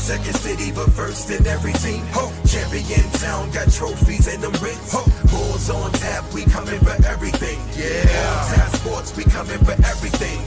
Second city, but first in every team. Champion town, got trophies and them rings. Bulls on tap, we coming for everything. Tap sports, we coming for everything.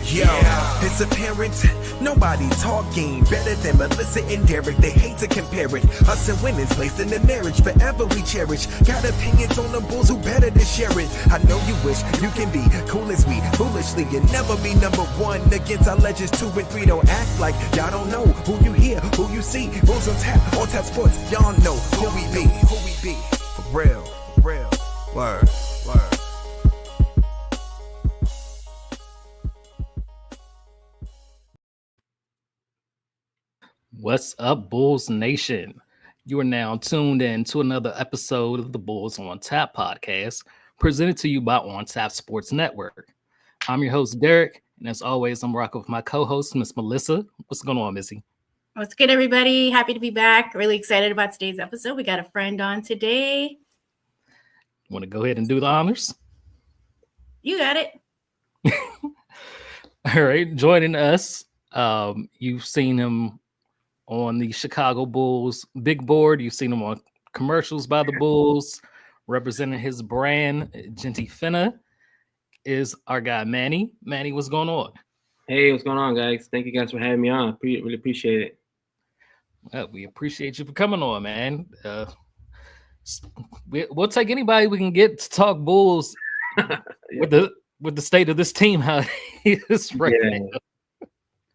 It's apparent, nobody talking better than Melissa and Derek. They hate to compare it. Us and women's laced in the marriage, forever we cherish. Got opinions on the Bulls, who better to share it? I know you wish you can be cool as we. Foolishly, you never be number one against our legends 2 and 3. Don't act like y'all don't know who you hear, who you see. Bulls on tap sports. Y'all know who we be, for real, word. What's up, Bulls Nation? You are now tuned in to another episode of the Bulls on Tap podcast, presented to you by On Tap Sports Network. I'm your host, Derek, and as always, I'm rocking with my co-host, Miss Melissa. What's going on, Missy? What's good, everybody? Happy to be back. Really excited about today's episode. We got a friend on today. Want to go ahead and do the honors? You got it. All right, joining us, you've seen him on the Chicago Bulls big board. You've seen him on commercials by the Bulls, representing his brand, Gente Fina, is our guy, Manny. Manny, what's going on? Hey, what's going on, guys? Thank you guys for having me on. Really appreciate it. Well, we appreciate you for coming on, man. We'll take anybody we can get to talk Bulls with the state of this team, how it is right now.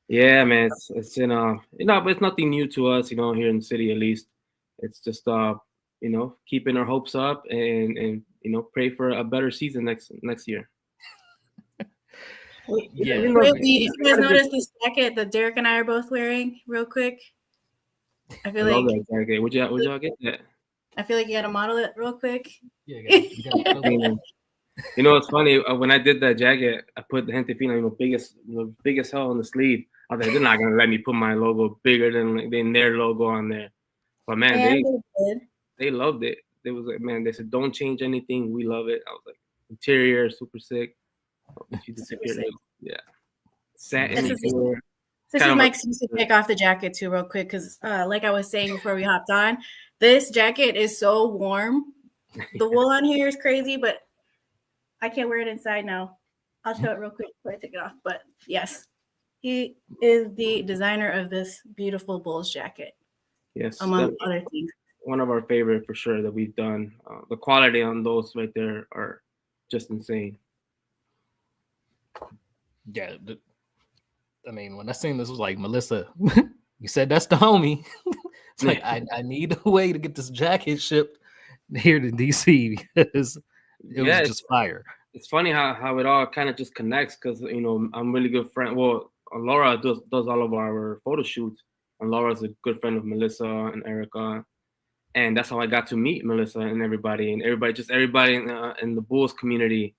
Yeah, man. It's but it's nothing new to us, here in the city at least. It's just keeping our hopes up and pray for a better season next year. Yeah. You guys notice this jacket that Derek and I are both wearing real quick? I love that jacket. Would y'all get that? I feel like you gotta model it real quick. Yeah, it's funny. When I did that jacket, I put the Gente Fina, biggest hole on the sleeve. I was like, they're not gonna let me put my logo bigger than their logo on there. But man, they loved it. They was like, man, they said, don't change anything. We love it. I was like, interior, super sick. Yeah. Satin. This is my excuse to take off the jacket too, real quick, because like I was saying before we hopped on, this jacket is so warm. The wool on here is crazy, but I can't wear it inside now. I'll show it real quick before I take it off. But yes, he is the designer of this beautiful Bulls jacket. Yes, among other things. One of our favorite for sure that we've done. The quality on those right there are just insane. Yeah, when I seen this, was like, Melissa, you said that's the homie. It's like, I need a way to get this jacket shipped here to DC because it was just fire. It's funny how it all kind of just connects because, I'm really good friend. Well, Laura does all of our photo shoots, and Laura's a good friend of Melissa and Erica. And that's how I got to meet Melissa and everybody in the Bulls community.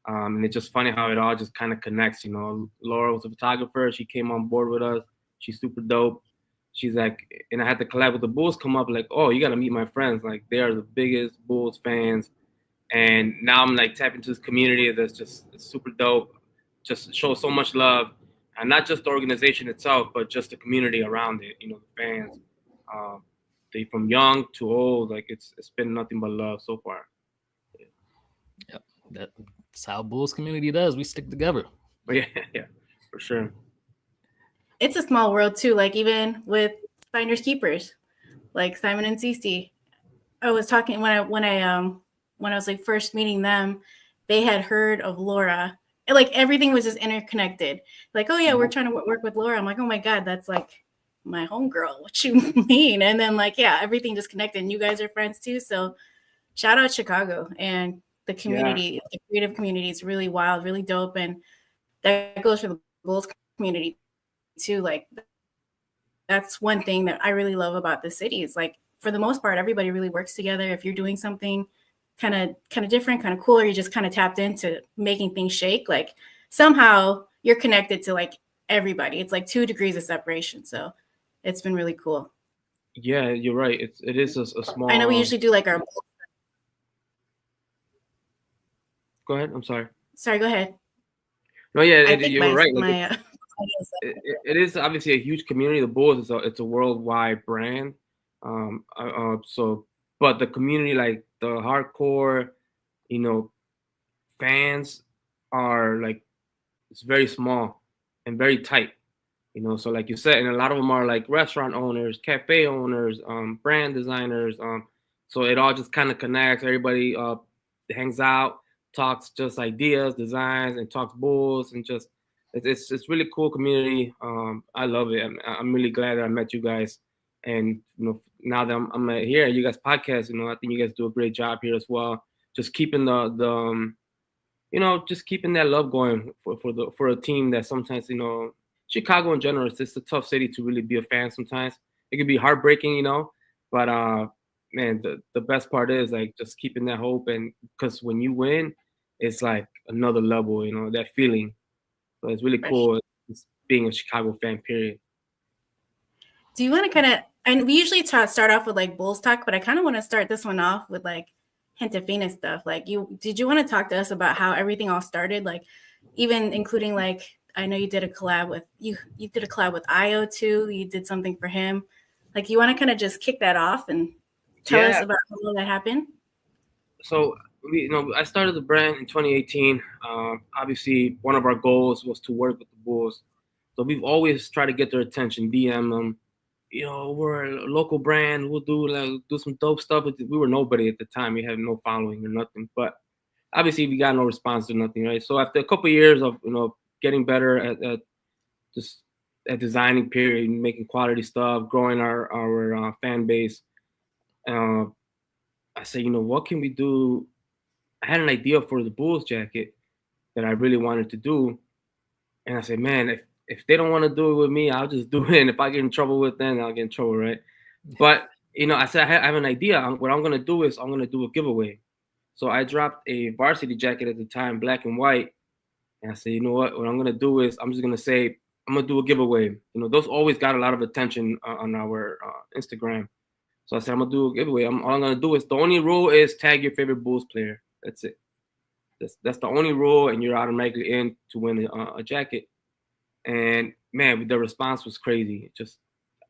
And it's just funny how it all just kind of connects. Laura was a photographer. She came on board with us. She's super dope. She's like, and I had to collab with the Bulls come up like, oh, you got to meet my friends. Like, they are the biggest Bulls fans. And now I'm like tapping into this community that's just super dope. Just shows so much love. And not just the organization itself, but just the community around it, the fans. They from young to old, like it's been nothing but love so far. Yep. That's how Bulls community does. We stick together. But yeah, for sure. It's a small world too. Like even with Finders Keepers, like Simon and Cece. I was talking when I was like first meeting them, they had heard of Laura. And like everything was just interconnected. Like, oh yeah, we're trying to work with Laura. I'm like, oh my God, that's like my homegirl. What you mean? And then like, yeah, everything just connected. And you guys are friends too. So shout out Chicago and the community, the creative community is really wild, really dope. And that goes for the Bulls community too. Like that's one thing that I really love about the city is like, for the most part, everybody really works together. If you're doing something kind of different, kind of cool, or you just kind of tapped into making things shake, like somehow you're connected to like everybody. It's like 2 degrees of separation. So it's been really cool. Yeah, you're right. It is a small. I know we usually do like our. Go ahead. I'm sorry. Sorry, go ahead. No, yeah, you were right. it is obviously a huge community. The Bulls it's a worldwide brand. So, but the community, like the hardcore, you know, fans are like it's very small and very tight. So like you said, and a lot of them are like restaurant owners, cafe owners, brand designers. So it all just kind of connects. Everybody hangs out, talks just ideas, designs, and talks bulls, and just it's really cool community. I love it. I'm really glad that I met you guys, and now that I'm here at you guys podcast, I think you guys do a great job here as well. Just keeping just keeping that love going for a team that sometimes Chicago in general, it's just a tough city to really be a fan sometimes. It can be heartbreaking, but man, the best part is like just keeping that hope, and because when you win, it's like another level, that feeling. So it's really cool being a Chicago fan, period. Do you want to kind of, and we usually start off with like Bulls talk, but I kind of want to start this one off with like Gente Fina stuff. Like did you want to talk to us about how everything all started? Like even including like, I know you did a collab with you did a collab with IO too. You did something for him. Like you want to kind of just kick that off and tell us about how that happened? So I started the brand in 2018. Obviously, one of our goals was to work with the Bulls. So we've always tried to get their attention, DM them. We're a local brand. We'll do some dope stuff. We were nobody at the time. We had no following or nothing. But obviously, we got no response to nothing, right? So after a couple of years of getting better at just at designing, period, making quality stuff, growing our fan base, I said, what can we do? I had an idea for the Bulls jacket that I really wanted to do, and I said, man, if they don't want to do it with me, I'll just do it. And if I get in trouble with them, I'll get in trouble, right? But I said I have an idea. What I'm gonna do is I'm gonna do a giveaway. So I dropped a varsity jacket at the time, black and white, and I said, you know what? What I'm gonna do is I'm just gonna say I'm gonna do a giveaway. Those always got a lot of attention on our Instagram. So I said I'm gonna do a giveaway. All I'm gonna do is the only rule is tag your favorite Bulls player. That's it. That's the only rule, and you're automatically in to win a jacket. And man, the response was crazy. Just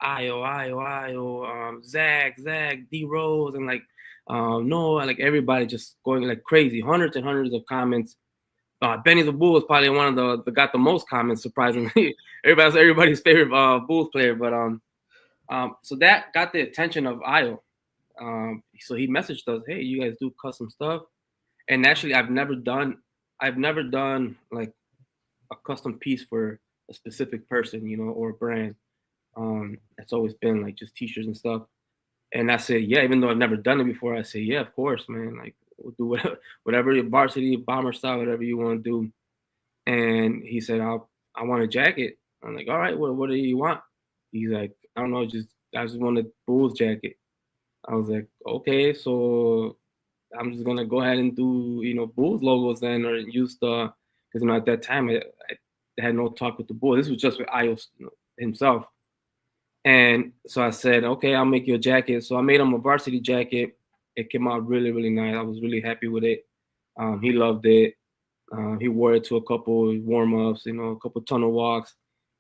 Io, Zach, D Rose, and like Noah, like everybody just going like crazy. Hundreds and hundreds of comments. Benny the Bull was probably one of the got the most comments, surprisingly. everybody's favorite Bulls player, but so that got the attention of Io. So he messaged us, hey, you guys do custom stuff? And actually, I've never done like a custom piece for a specific person, or a brand. It's always been like just t-shirts and stuff. And I said, yeah, even though I've never done it before, I said, yeah, of course, man. Like we'll do whatever your varsity bomber style, whatever you want to do. And he said, I want a jacket. I'm like, all right, what do you want? He's like, I don't know, I just want a Bulls jacket. I was like, okay, so I'm just gonna go ahead and do Bulls logos then, or use because at that time I had no talk with the Bulls. This was just with Ios himself. And so I said, okay, I'll make you a jacket. So I made him a varsity jacket. It came out really, really nice. I was really happy with it. He loved it. He wore it to a couple warm-ups, a couple tunnel walks,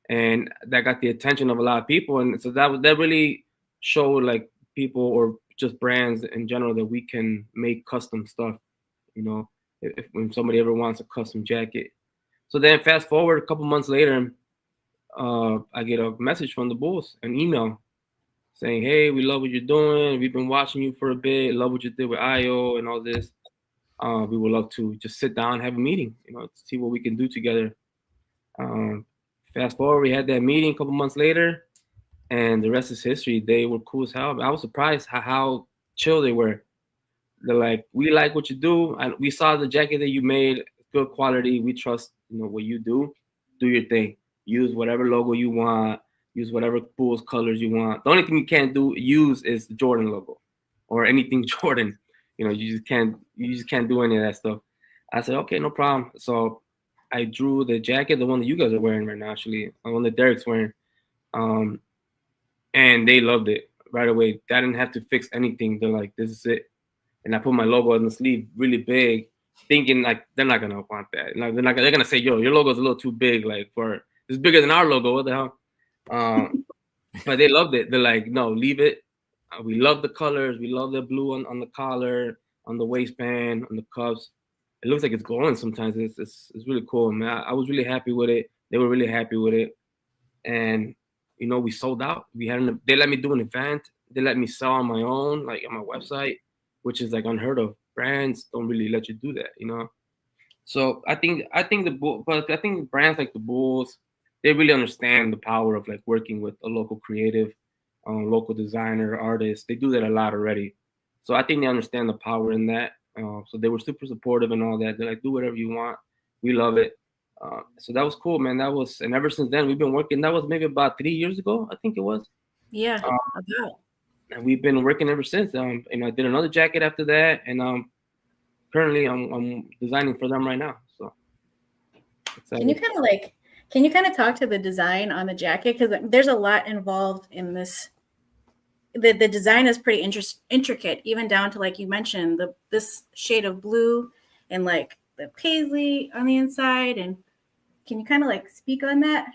and that got the attention of a lot of people. And so that really showed like people or just brands in general that we can make custom stuff, if when somebody ever wants a custom jacket. So then fast forward a couple months later, I get a message from the Bulls, an email saying, hey, we love what you're doing. We've been watching you for a bit. Love what you did with IO and all this. We would love to just sit down and have a meeting, to see what we can do together. Fast forward, we had that meeting a couple months later, and the rest is history. They were cool as hell. I was surprised how chill they were. They're like, we like what you do, and we saw the jacket that you made, good quality. We trust, what you do. Do your thing. Use whatever logo you want. Use whatever Bulls colors you want. The only thing you can't use is the Jordan logo or anything Jordan. You just can't do any of that stuff. I said, okay, no problem. So I drew the jacket, the one that you guys are wearing right now, actually, the one that Derek's wearing. And they loved it right away. I didn't have to fix anything. They're like, this is it. And I put my logo on the sleeve really big, thinking like they're not gonna want that. Like, they're gonna say, yo, your logo's a little too big, like for it's bigger than our logo. What the hell? But they loved it. They're like, no, leave it. We love the colors. We love the blue on the collar, on the waistband, on the cuffs. It looks like it's glowing sometimes. It's really cool, man. I was really happy with it. They were really happy with it. And, you know, we sold out. They let me do an event. They let me sell on my own, like on my website, which is like unheard of. Brands don't really let you do that, you know? So I think brands like the Bulls, they really understand the power of like working with a local creative, local designer, artist. They do that a lot already. So I think they understand the power in that. So they were super supportive and all that. They're like, do whatever you want. We love it. So that was cool, man. And ever since then we've been working. That was maybe about 3 years ago, I think it was. Yeah, about. And we've been working ever since. And I did another jacket after that, and currently I'm designing for them right now. So Can you kind of talk to the design on the jacket, because there's a lot involved in this. The design is pretty intricate, even down to, like you mentioned, this shade of blue and like the paisley on the inside. And can you kind of like speak on that?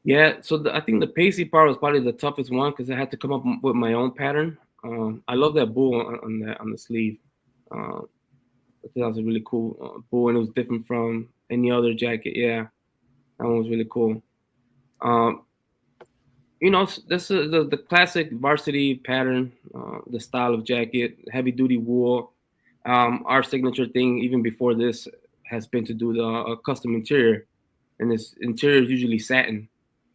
Yeah, so I think the paisley part was probably the toughest one because I had to come up with my own pattern. I love that bull on the sleeve. That was a really cool bull, and it was different from any other jacket. Yeah, that one was really cool. You know, this is the classic varsity pattern, the style of jacket, heavy duty wool. Our signature thing, even before this, has been to do the custom interior, and this interior is usually satin,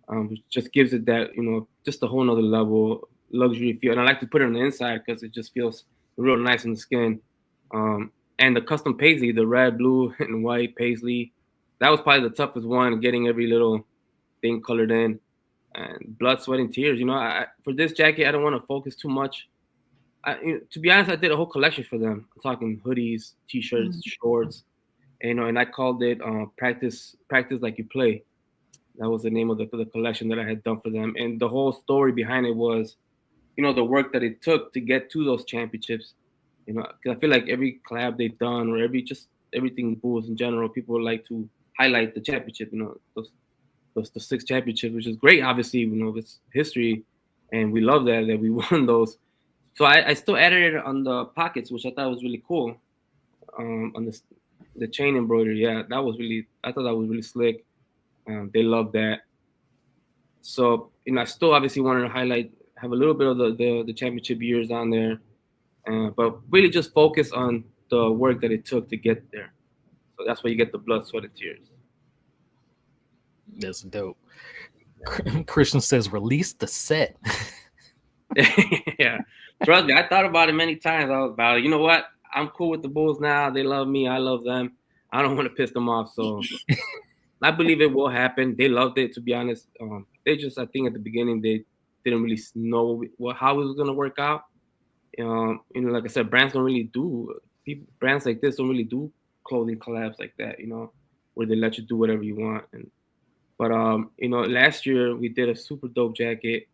which just gives it that, you know, just a whole nother level luxury feel. And I like to put it on the inside because it just feels real nice in the skin. And the custom paisley, the red, blue, and white paisley, that was probably the toughest one, getting every little thing colored in. And blood, sweat, and tears. You know, for this jacket, I don't want to focus too much. To be honest, I did a whole collection for them. I'm talking hoodies, t-shirts, shorts, and I called it "Practice Like You Play." That was the name of the collection that I had done for them. And the whole story behind it was, you know, the work that it took to get to those championships. You know, because I feel like every collab they've done, or everything Bulls in general, people like to highlight the championship. You know, the 6 championships, which is great. Obviously, you know, it's history, and we love that we won those. So I still added it on the pockets, which I thought was really cool. On the chain embroidery, yeah, I thought that was really slick. They love that. So, you know, I still obviously wanted to have a little bit of the championship years on there, but really just focus on the work that it took to get there. So that's where you get the blood, sweat, and tears. That's dope. Christian says, release the set. Yeah, trust me, I thought about it many times. I was about it. You know what? I'm cool with the Bulls now. They love me. I love them. I don't want to piss them off. So I believe it will happen. They loved it, to be honest. They just, I think at the beginning, they didn't really know how it was going to work out. You know, like I said, brands like this don't really do clothing collabs like that, you know, where they let you do whatever you want. But you know, last year we did a super dope jacket.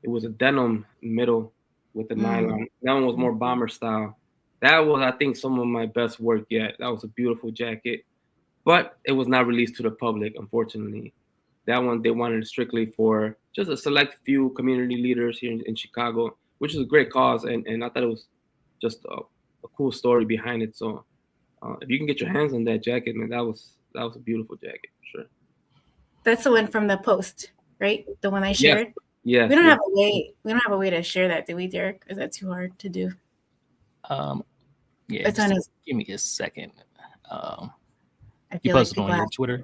It was a denim middle with the nylon. That one was more bomber style. That was, I think, some of my best work yet. That was a beautiful jacket, but it was not released to the public, unfortunately. That one, they wanted it strictly for just a select few community leaders here in Chicago, which is a great cause. And I thought it was just a cool story behind it. So if you can get your hands on that jacket, man, that was a beautiful jacket, for sure. That's the one from the post, right? The one I shared. Yeah. We don't have a way. We don't have a way to share that, do we, Derek? Is that too hard to do? Yeah. Give me a second. You posted on your Twitter?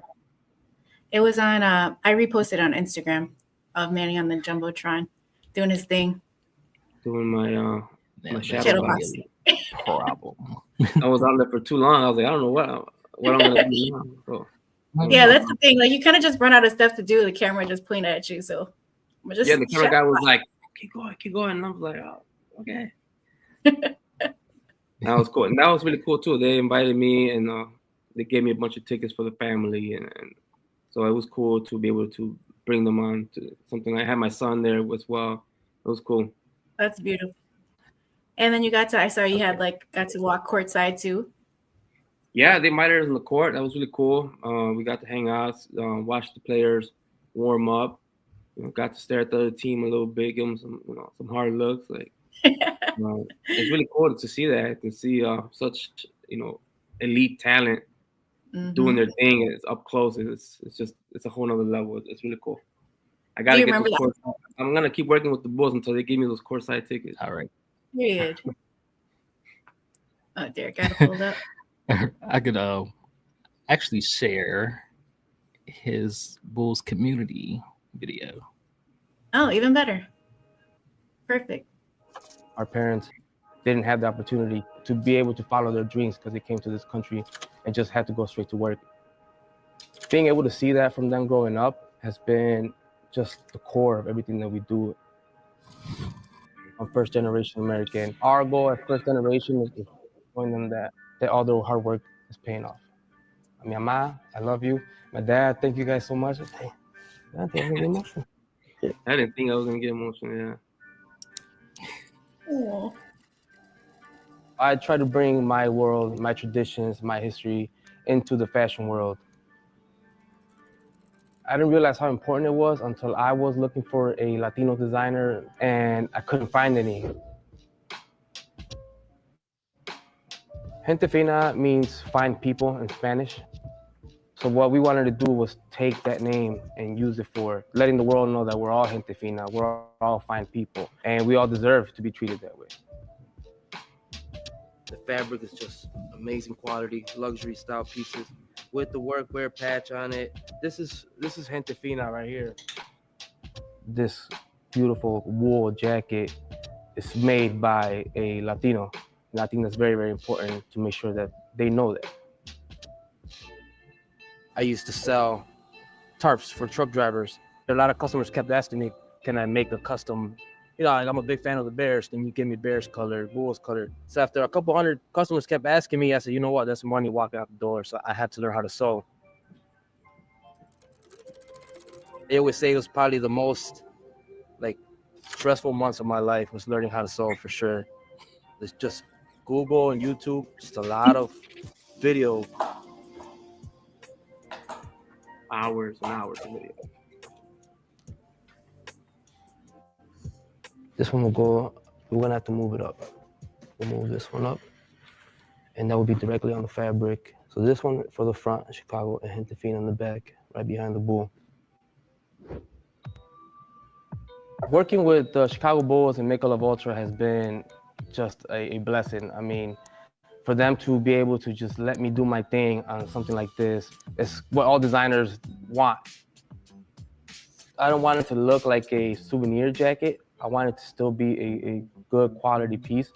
It was on. I reposted on Instagram of Manny on the jumbotron doing his thing. Doing my shadow box. Problem. I was on there for too long. I was like, I don't know what I'm gonna do now. So, yeah, that's the thing. Like, you kind of just run out of stuff to do. The camera just pointed at you. So the camera guy was like, keep going. And I was like, oh, okay. That was cool. And that was really cool too. They invited me, and they gave me a bunch of tickets for the family, and so it was cool to be able to bring them on to something. I had my son there as well. It was cool. That's beautiful. And then I saw you had got to walk courtside too. Yeah, they invited us in the court. That was really cool. We got to hang out, watch the players warm up. Got to stare at the other team a little bit, give them some hard looks. Like, it's really cool to see that and see such elite talent doing their thing. And it's up close. It's a whole nother level. It's really cool. I gotta get those court. I'm gonna keep working with the Bulls until they give me those courtside tickets. All right. Period. Oh, Derek, got it pulled up. I could actually share his Bulls community video. Oh, even better. Perfect. Our parents didn't have the opportunity to be able to follow their dreams because they came to this country and just had to go straight to work. Being able to see that from them growing up has been just the core of everything that we do. I'm first generation American. Our goal as first generation is showing them that all their hard work is paying off. I mean, Ma, I love you. My dad, thank you guys so much. Hey, I think I'm gonna get emotional. I didn't think I was gonna get emotional. Yeah. Aww. I try to bring my world, my traditions, my history into the fashion world. I didn't realize how important it was until I was looking for a Latino designer and I couldn't find any. Gente Fina means fine people in Spanish. So what we wanted to do was take that name and use it for letting the world know that we're all Gente Fina, we're all fine people, and we all deserve to be treated that way. The fabric is just amazing quality, luxury style pieces with the workwear patch on it. This is Gente Fina right here. This beautiful wool jacket is made by a Latino. And I think that's very, very important to make sure that they know that. I used to sell tarps for truck drivers. A lot of customers kept asking me, can I make a custom? Like I'm a big fan of the Bears. Can you give me Bears colored, Bulls colored? So after a couple hundred customers kept asking me, I said, you know what? That's money walking out the door. So I had to learn how to sew. They always say it was probably the most stressful months of my life was learning how to sew for sure. It's just Google and YouTube, just a lot of video. Hours and hours of video. This one will go, we're gonna have to move it up. We'll move this one up and that will be directly on the fabric. So this one for the front, Chicago, and Gente Fina on the back, right behind the bull. Working with the Chicago Bulls and Make a Love Ultra has been just a blessing. I mean, for them to be able to just let me do my thing on something like this, it's what all designers want. I don't want it to look like a souvenir jacket. I want it to still be a good quality piece.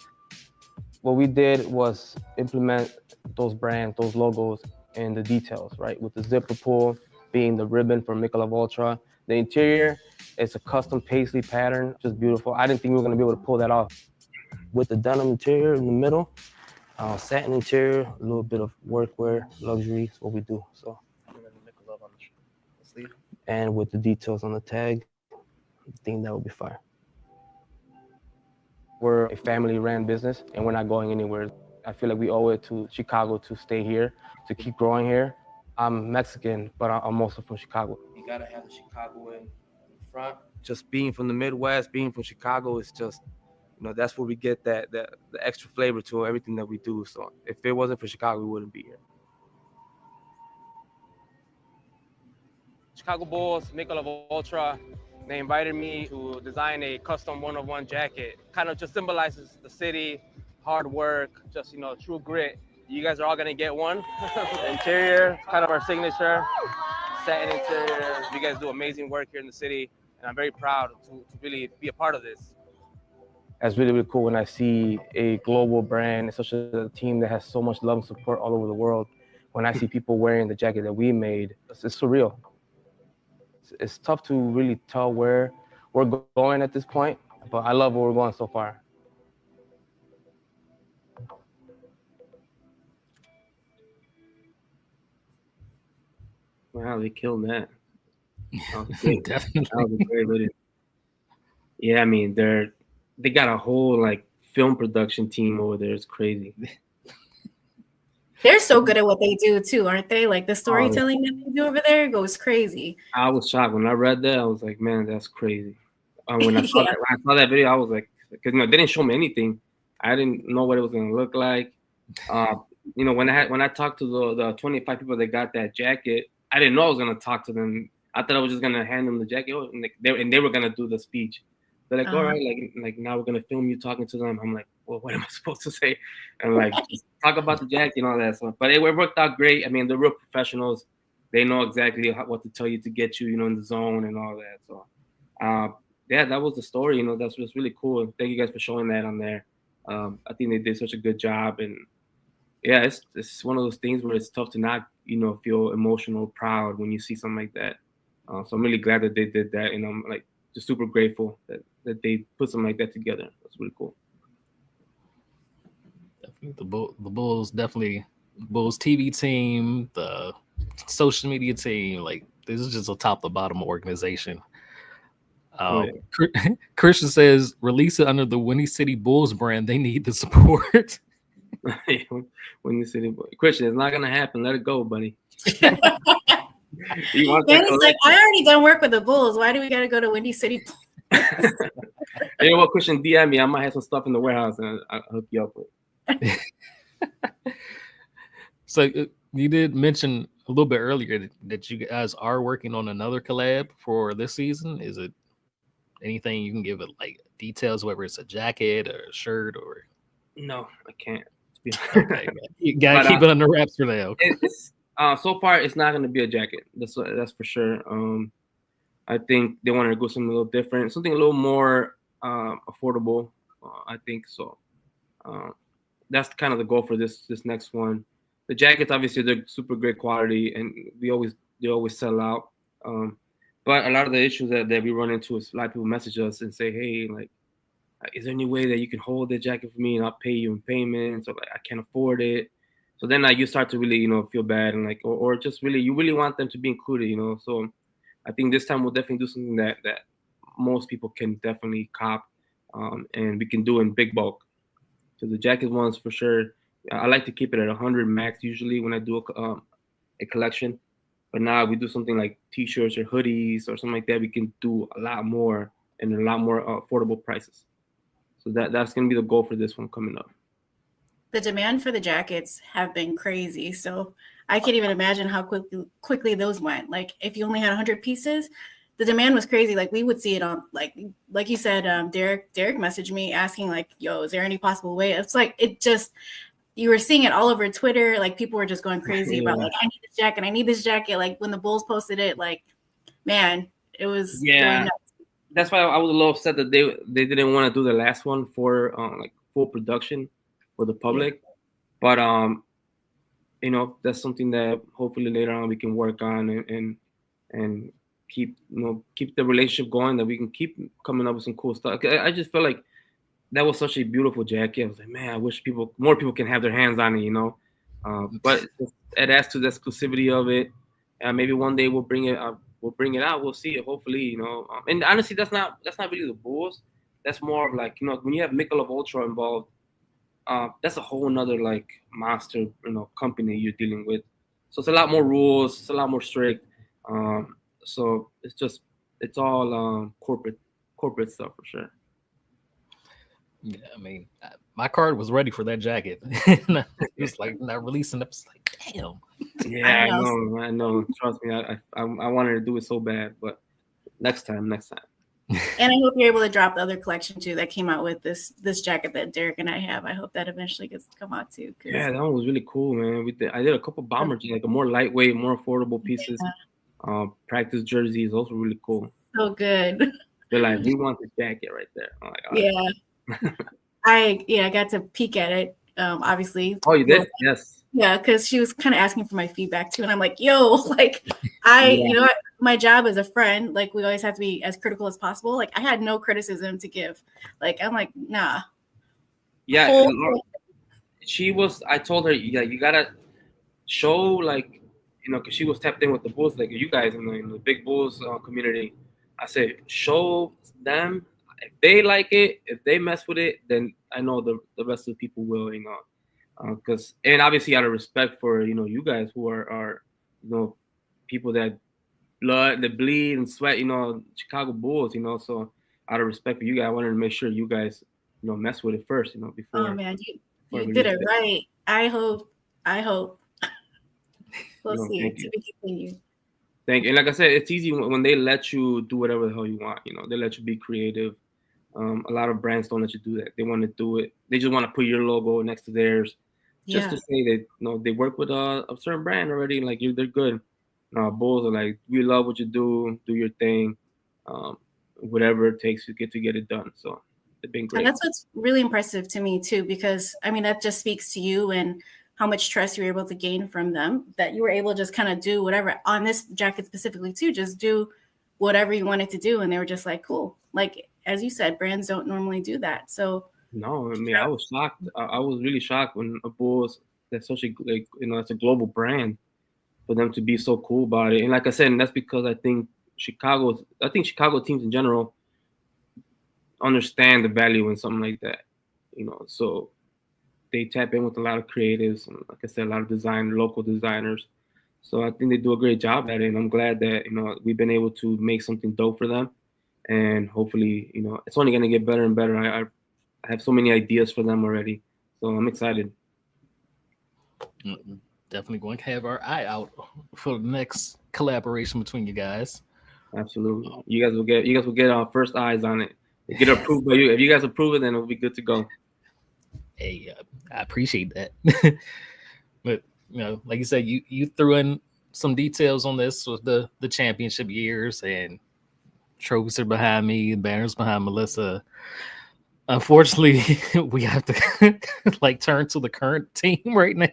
What we did was implement those brands, those logos, and the details, right? With the zipper pull being the ribbon for Make a Love Ultra. The interior, it's a custom paisley pattern, just beautiful. I didn't think we were gonna be able to pull that off. With the denim interior in the middle, satin interior, a little bit of workwear, luxury is what we do. So, and with the details on the tag, I think that would be fire. We're a family-ran business, and we're not going anywhere. I feel like we owe it to Chicago to stay here, to keep growing here. I'm Mexican, but I'm also from Chicago. You gotta have the Chicago in front. Just being from the Midwest, being from Chicago is just, that's where we get the extra flavor to everything that we do. So if it wasn't for Chicago, we wouldn't be here. Chicago Bulls, Make a Love Ultra, they invited me to design a custom one-of-one jacket. Kind of just symbolizes the city, hard work, just, true grit. You guys are all gonna get one. Interior, kind of our signature. Satin interior. You guys do amazing work here in the city, and I'm very proud to really be a part of this. That's really, really cool when I see a global brand, especially a team that has so much love and support all over the world. When I see people wearing the jacket that we made, it's surreal. It's tough to really tell where we're going at this point, but I love where we're going so far. Wow, they killed that. Definitely. That was a great video. Yeah, I mean, they got a whole film production team over there. It's crazy. They're so good at what they do too, aren't they? Like the Oh, storytelling that they do over there goes crazy. I was shocked when I read that. I was like, man, that's crazy. When I saw Yeah. that video, I was like, because they didn't show me anything. I didn't know what it was gonna look like. When I talked to the 25 people that got that jacket, I didn't know I was gonna talk to them. I thought I was just gonna hand them the jacket, and they were gonna do the speech. They're like, all right, like now we're gonna film you talking to them. I'm like, well, what am I supposed to say? And like, just talk about the jacket and all that stuff. But it worked out great. I mean, they're real professionals. They know exactly what to tell you to get you, in the zone and all that. So, yeah, that was the story. That's what's really cool. And thank you guys for showing that on there. I think they did such a good job, and yeah, it's one of those things where it's tough to not, feel emotional, proud when you see something like that. So I'm really glad that they did that, and I'm like just super grateful that they put something like that together. That's really cool. Definitely the Bulls, definitely Bulls TV team, the social media team. Like this is just a top to bottom organization. Christian says, release it under the Windy City Bulls brand. They need the support. Windy City Bulls. Christian, it's not gonna happen. Let it go, buddy. Danny's like, I already done work with the Bulls. Why do we gotta go to Windy City? You know what, Christian? DM me. I might have some stuff in the warehouse, and I'll hook you up with. So you did mention a little bit earlier that you guys are working on another collab for this season. Is it anything you can give it like details, whether it's a jacket or a shirt or? No, I can't. Okay, you gotta keep it under wraps for now. So far, it's not going to be a jacket. That's for sure. I think they wanted to go something a little different, something a little more affordable. I think so. That's kind of the goal for this next one. The jackets, obviously, they're super great quality, and they always sell out. But a lot of the issues that we run into is a lot of people message us and say, hey, like, is there any way that you can hold the jacket for me and I'll pay you in payments, or like I can't afford it? So then you start to really, feel bad, and like, or just really, you really want them to be included, So I think this time we'll definitely do something that most people can definitely cop, and we can do in big bulk. So the jacket ones for sure, I like to keep it at 100 max usually when I do a collection. But now we do something like T-shirts or hoodies or something like that, we can do a lot more and a lot more affordable prices. So that's gonna be the goal for this one coming up. The demand for the jackets have been crazy. So I can't even imagine how quickly those went. Like if you only had 100 pieces, the demand was crazy. Like we would see it on like you said, Derek messaged me asking like, yo, is there any possible way? It's like, you were seeing it all over Twitter. Like people were just going crazy about like, I need this jacket. I need this jacket. Like when the Bulls posted it, like, man, it was going nuts. That's why I was a little upset that they didn't want to do the last one for like full production for the public. But that's something that hopefully later on we can work on and keep the relationship going, that we can keep coming up with some cool stuff. I just felt like that was such a beautiful jacket. I was like, man, I wish more people can have their hands on it, but it adds to the exclusivity of it. Maybe one day we'll bring it out. We'll see it. Hopefully, and honestly, that's not really the Bulls. That's more of like, when you have Michelob Ultra involved, that's a whole nother like monster, company you're dealing with. So it's a lot more rules. It's a lot more strict. So it's all corporate stuff for sure. Yeah, I mean, my card was ready for that jacket. It was like not releasing it. It's like, damn. Yeah, I know. Trust me, I wanted to do it so bad, but next time. And I hope you're able to drop the other collection too that came out with this jacket that Derek and I have. I hope that eventually gets to come out too. Yeah, that one was really cool, man. I did a couple bombers, like a more lightweight, more affordable pieces. Yeah. Practice jerseys, also really cool. So good. They're like, we want the jacket right there. I'm like, all right. I got to peek at it. Obviously. Oh, you did? Yes. Yeah, because she was kind of asking for my feedback too, and I'm like, yo, like my job as a friend, like we always have to be as critical as possible. Like I had no criticism to give. Like I'm like, nah. Yeah, I told her, yeah, you gotta show like, because she was tapped in with the Bulls, like you guys in the big Bulls community. I said, show them. If they like it, if they mess with it, then I know the rest of the people will, Because and obviously out of respect for you guys who are people that bleed and sweat, Chicago Bulls, so out of respect for you guys, I wanted to make sure you guys mess with it first, before. Oh man, before you did it release right. I hope. We'll see. Thank To you. be continued. Thank you. And like I said, it's easy when they let you do whatever the hell you want. They let you be creative. A lot of brands don't let you do that. They want to do it. They just want to put your logo next to theirs, just Yeah. to say that they work with a certain brand already. Like they're good. Bulls are like, we love what you do. Do your thing. Whatever it takes to get it done. So they've been great. And that's what's really impressive to me too, because I mean that just speaks to you and how much trust you were able to gain from them, that you were able to just kind of do whatever on this jacket specifically too, just do whatever you wanted to do. And they were just like, cool. Like, as you said, brands don't normally do that. So No, I mean, I was shocked. I was really shocked when a Bulls, that's such a it's a global brand, for them to be so cool about it. And like I said, and that's because I think Chicago teams in general understand the value in something like that. So they tap in with a lot of creatives and, like I said, a lot of local designers. So I think they do a great job at it, and I'm glad that we've been able to make something dope for them, and hopefully it's only gonna get better and better. I have so many ideas for them already, so I'm excited. Definitely going to have our eye out for the next collaboration between you guys. Absolutely, you guys will get our first eyes on it. Get it approved by you. If you guys approve it, then it'll be good to go. Hey, I appreciate that. But like you said, you threw in some details on this with the championship years, and trophies are behind me, banners behind Melissa. Unfortunately, we have to turn to the current team right now.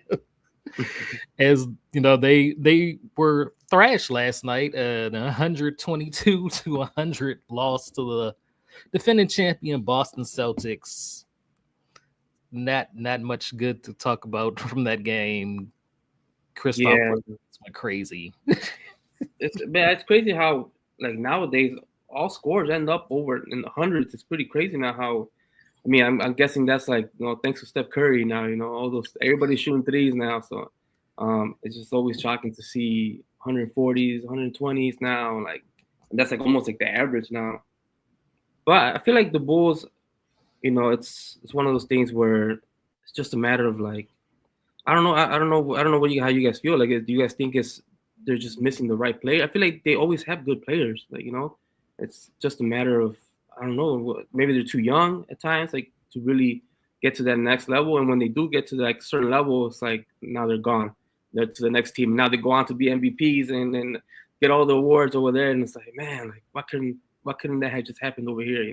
As they were thrashed last night at 122 to 100 loss to the defending champion Boston Celtics. Not much good to talk about from that game. Kristaps went crazy. It's crazy how nowadays all scores end up over in the hundreds. It's pretty crazy now how. I mean, I'm guessing that's thanks to Steph Curry now. All those everybody's shooting threes now, so it's just always shocking to see 140s, 120s now. And that's almost like the average now. But I feel like the Bulls, it's one of those things where it's just a matter of I don't know. I don't know how you guys feel. Do you guys think they're just missing the right player? I feel like they always have good players. It's just a matter of, I don't know, maybe they're too young at times, to really get to that next level. And when they do get to that certain level, it's now they're gone. They're to the next team. Now they go on to be MVPs and get all the awards over there. And it's man, why couldn't that have just happened over here?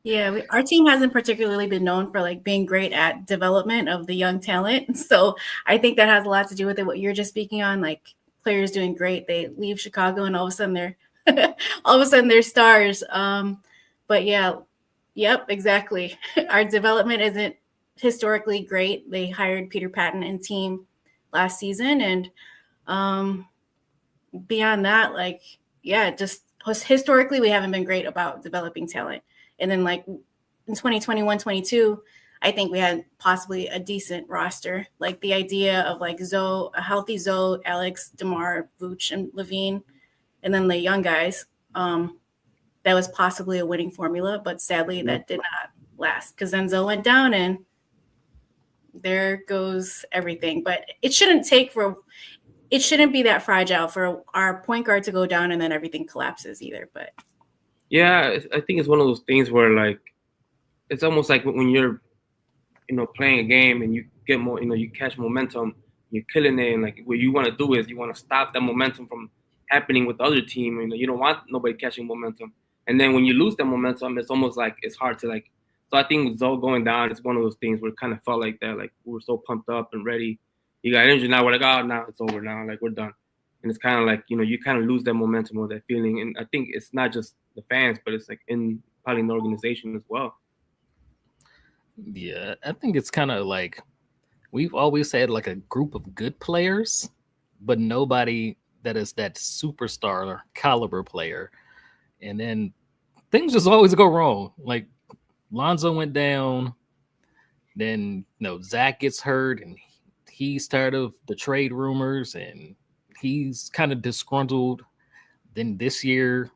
yeah, our team hasn't particularly been known for being great at development of the young talent. So I think that has a lot to do with it. What you're just speaking on, players doing great, they leave Chicago and all of a sudden they're stars. But yeah, yep, exactly. Our development isn't historically great. They hired Peter Patton and team last season, and beyond that, just historically we haven't been great about developing talent. And then in 2021-22, I think we had possibly a decent roster. The idea of Zoe, a healthy Zoe, Alex, DeMar, Vooch, and Levine, and then the young guys. That was possibly a winning formula, but sadly that did not last because then Zoe went down and there goes everything. But it shouldn't be that fragile for our point guard to go down and then everything collapses either. But yeah, I think it's one of those things where it's almost like when you're playing a game and you get more, you catch momentum, you're killing it, and what you want to do is you want to stop that momentum from happening with the other team. You don't want nobody catching momentum, and then when you lose that momentum, it's almost it's hard to So I think with Zoe going down, it's one of those things where it kind of felt like that. We were so pumped up and ready. You got injured, now we're oh, now it's over now. We're done, and it's kind of you kind of lose that momentum or that feeling. And I think it's not just the fans, but it's in probably in the organization as well. Yeah, I think it's kind of we've always had a group of good players, but nobody that is that superstar caliber player. And then things just always go wrong. Lonzo went down. Then Zach gets hurt, and he's tired of the trade rumors, and he's kind of disgruntled. Then this year,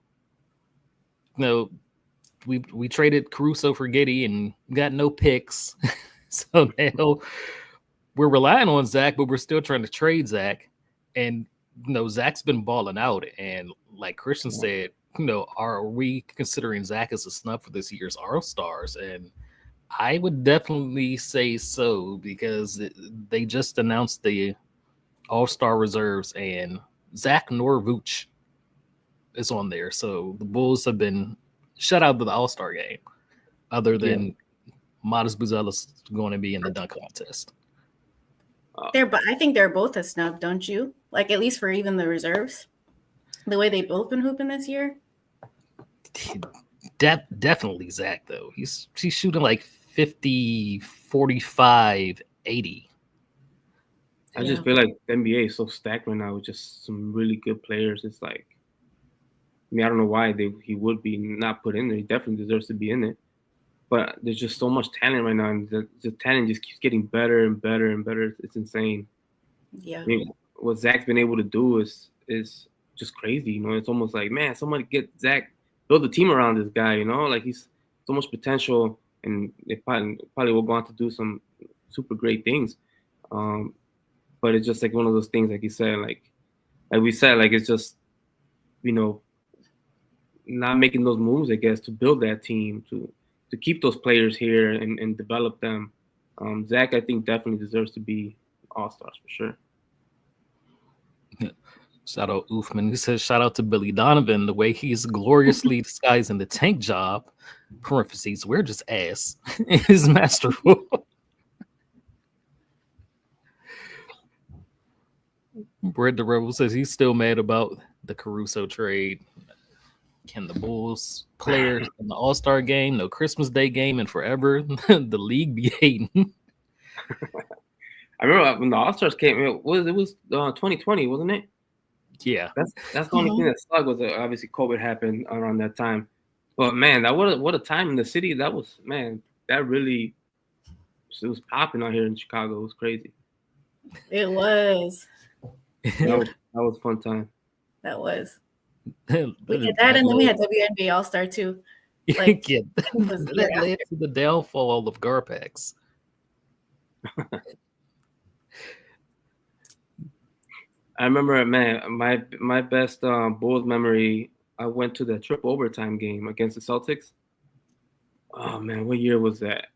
we traded Caruso for Giddey and got no picks. So now we're relying on Zach, but we're still trying to trade Zach. And Zach's been balling out. And like Christian said, are we considering Zach as a snub for this year's All-Stars? And I would definitely say so, because they just announced the All-Star reserves, and Zach nor Vooch is on there. So the Bulls have been shut out of the All-Star game, other than Modest Buzelis going to be in the dunk contest. I think they're both a snub, don't you? Like, at least for even the reserves, the way they both been hooping this year. Definitely Zach, though. He's shooting like 50, 45, 80. I just feel like the NBA is so stacked right now with just some really good players. It's like, I mean, I don't know why he would be not put in there. He definitely deserves to be in it. But there's just so much talent right now, and the talent just keeps getting better and better and better. It's insane. Yeah. I mean, what Zach's been able to do is just crazy. It's almost like, man, somebody get Zach, build a team around this guy. Like he's so much potential, and they probably will go on to do some super great things. But it's just like one of those things, like you said, like we said, like it's just, not making those moves, I guess, to build that team, to keep those players here and develop them. Zach, I think, definitely deserves to be All-Stars for sure. Yeah. Shout out Oofman. He says, shout out to Billy Donovan, the way he's gloriously disguising the tank job, parentheses, we're just ass, is masterful. Brett the Rebel says he's still mad about the Caruso trade. Can the Bulls players in the All-Star game, no Christmas Day game, and forever the league be hating? I remember when the All-Stars came, it was 2020, wasn't it? Yeah. That's the only thing that sucked was obviously COVID happened around that time. But man, what a time in the city. That was, man, that really, it was popping out here in Chicago. It was crazy. It was. That was a fun time. That was. We had that, and then we had WNBA All-Star too. Like, that led to the downfall of Garpax. I remember, man, my best Bulls memory, I went to the triple overtime game against the Celtics. Oh, man, what year was that?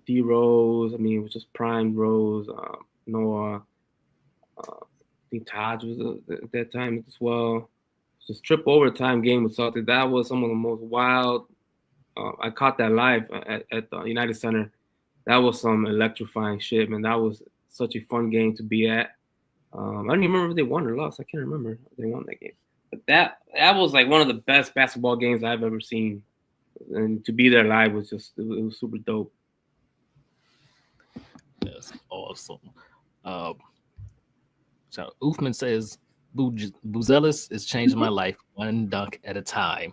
D Rose, I mean, it was just prime Rose, Noah. I think Taj was at that time as well. Just triple overtime game with Celtics. That was some of the most wild. I caught that live at the United Center. That was some electrifying shit, man. That was such a fun game to be at. I don't even remember if they won or lost. I can't remember if they won that game. But that was like one of the best basketball games I've ever seen. And to be there live was just, it was super dope. That's awesome. So Oofman says, Buzelis is changing my life one dunk at a time.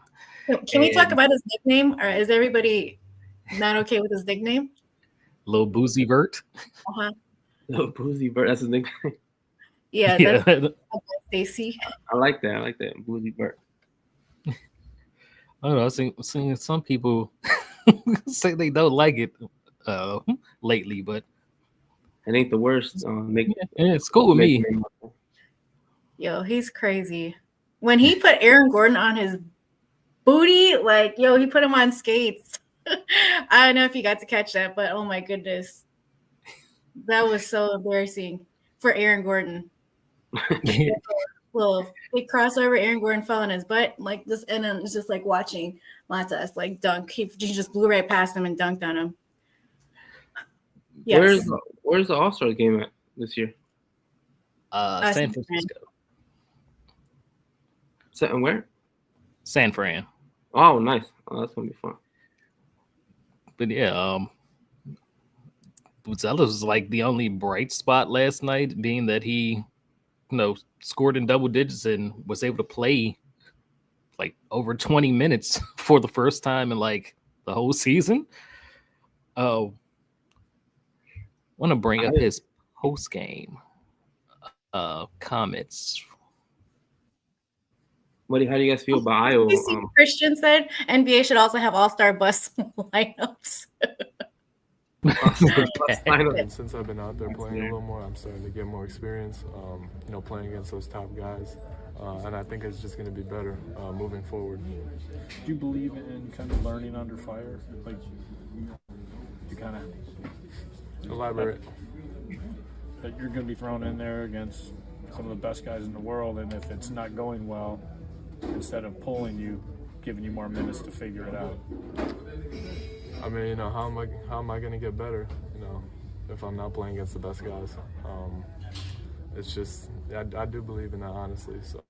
Can we talk about his nickname, or is everybody not okay with his nickname? Lil Boozy Vert. Lil Boozy Vert, that's his nickname. Yeah, that's Stacy. I like that. Boozy Vert. I don't know. I've seen some people say they don't like it lately, but it ain't the worst. It's cool with me. Yo, he's crazy. When he put Aaron Gordon on his booty, like, he put him on skates. I don't know if you got to catch that, but oh my goodness. That was so embarrassing for Aaron Gordon. Well, big crossover, Aaron Gordon fell on his butt, like this, and then it's just like watching Montas like dunk. He just blew right past him and dunked on him. Yes. Where's the All-Star game at this year? San Francisco. And where? San Fran. Oh, nice. Oh, that's gonna be fun. But yeah, Buzelis was like the only bright spot last night, being that he, scored in double digits and was able to play like over 20 minutes for the first time in like the whole season. want to bring up his post game comments. How do you guys feel about Io? You see, Christian said NBA should also have all-star bus lineups. And since I've been out there playing a little more, I'm starting to get more experience, playing against those top guys. And I think it's just going to be better moving forward. Do you believe in kind of learning under fire? Like, you kind of... Elaborate. That you're going to be thrown in there against some of the best guys in the world, and if it's not going well, instead of pulling you, giving you more minutes to figure it out. I mean, how am I going to get better? If I'm not playing against the best guys. It's just I do believe in that, honestly. So,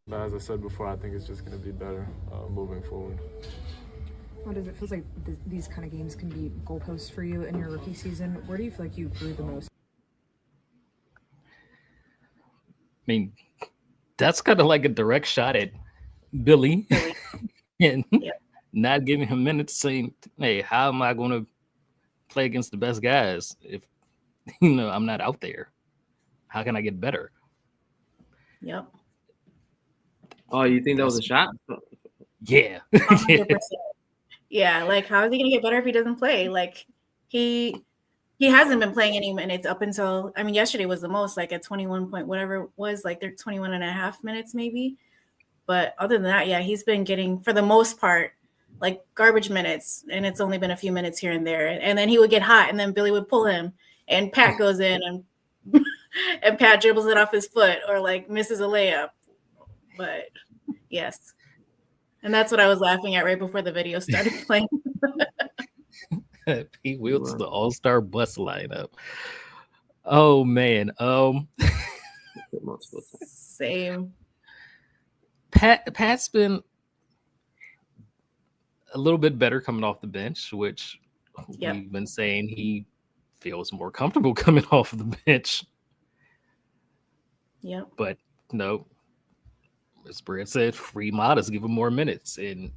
but as I said before, I think it's just going to be better moving forward. What does it feel like these kind of games can be goalposts for you in your rookie season? Where do you feel like you grew the most? I mean, that's kind of like a direct shot at Billy and not giving him minutes, saying, hey, how am I going to play against the best guys if I'm not out there? How can I get better? Yep. Oh, you think that was a shot? Yeah. 100%. Yeah, like how is he gonna get better if he doesn't play? Like he hasn't been playing any minutes up until yesterday was the most, like at 21 point whatever it was, like they're 21 and a half minutes maybe. But other than that, yeah, he's been getting, for the most part, like garbage minutes, and it's only been a few minutes here and there. And then he would get hot, and then Billy would pull him, and Pat goes in and and Pat dribbles it off his foot or like misses a layup. But yes. And that's what I was laughing at right before the video started playing. Pete Wills, the all-star bus lineup. Oh man. Same. Pat's been a little bit better coming off the bench, which we've been saying he feels more comfortable coming off the bench. Yep. But no, as Brad said, free Modest, give him more minutes. And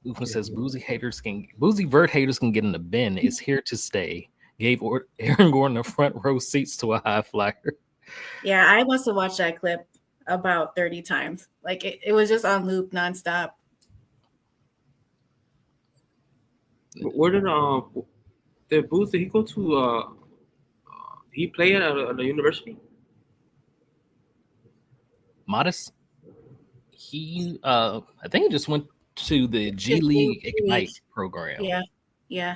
Ufan says boozy vert haters can get in the bin. Is here to stay. Gave Aaron Gordon the front row seats to a high flyer. Yeah, I must have watched that clip about 30 times. Like it was just on loop nonstop. Where did Booth, did he go to he play at a university? Modest? He I think he just went to the G League Ignite program. Yeah.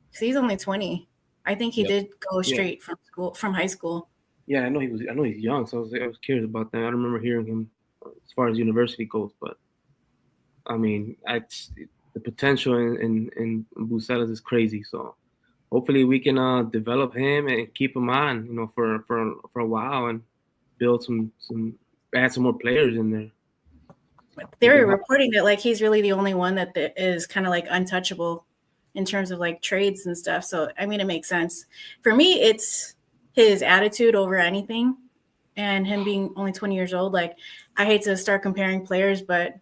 Because he's only 20. I think he did go straight from high school. Yeah, I know he's young, so I was curious about that. I don't remember hearing him as far as university goes, but I mean, the potential in Bucelas is crazy. So hopefully we can develop him and keep him on, for a while and build add some more players in there. They're reporting that like he's really the only one that is kind of like untouchable in terms of like trades and stuff. So I mean, it makes sense. For me, it's his attitude over anything, and him being only 20 years old. Like, I hate to start comparing players, but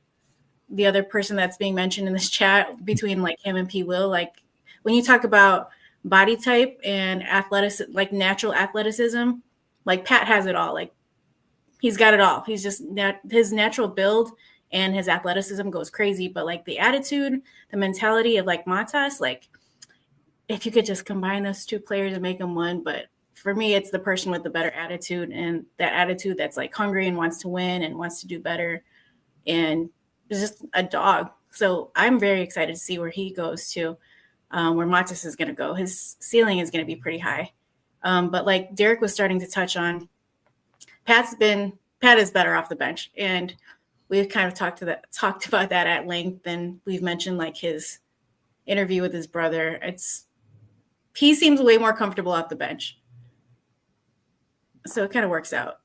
the other person that's being mentioned in this chat between like him and P. Will, like when you talk about body type and athleticism, like natural athleticism, like Pat has it all. Like he's got it all. He's just his natural build and his athleticism goes crazy. But like the attitude, the mentality of like Matas, like if you could just combine those two players and make them one. But for me, it's the person with the better attitude, and that attitude that's like hungry and wants to win and wants to do better and is just a dog. So I'm very excited to see where he goes to, where Matas is going to go. His ceiling is going to be pretty high. But like Derek was starting to touch on, Pat is better off the bench. And we've kind of talked about that at length. And we've mentioned like his interview with his brother. He seems way more comfortable off the bench. So it kind of works out.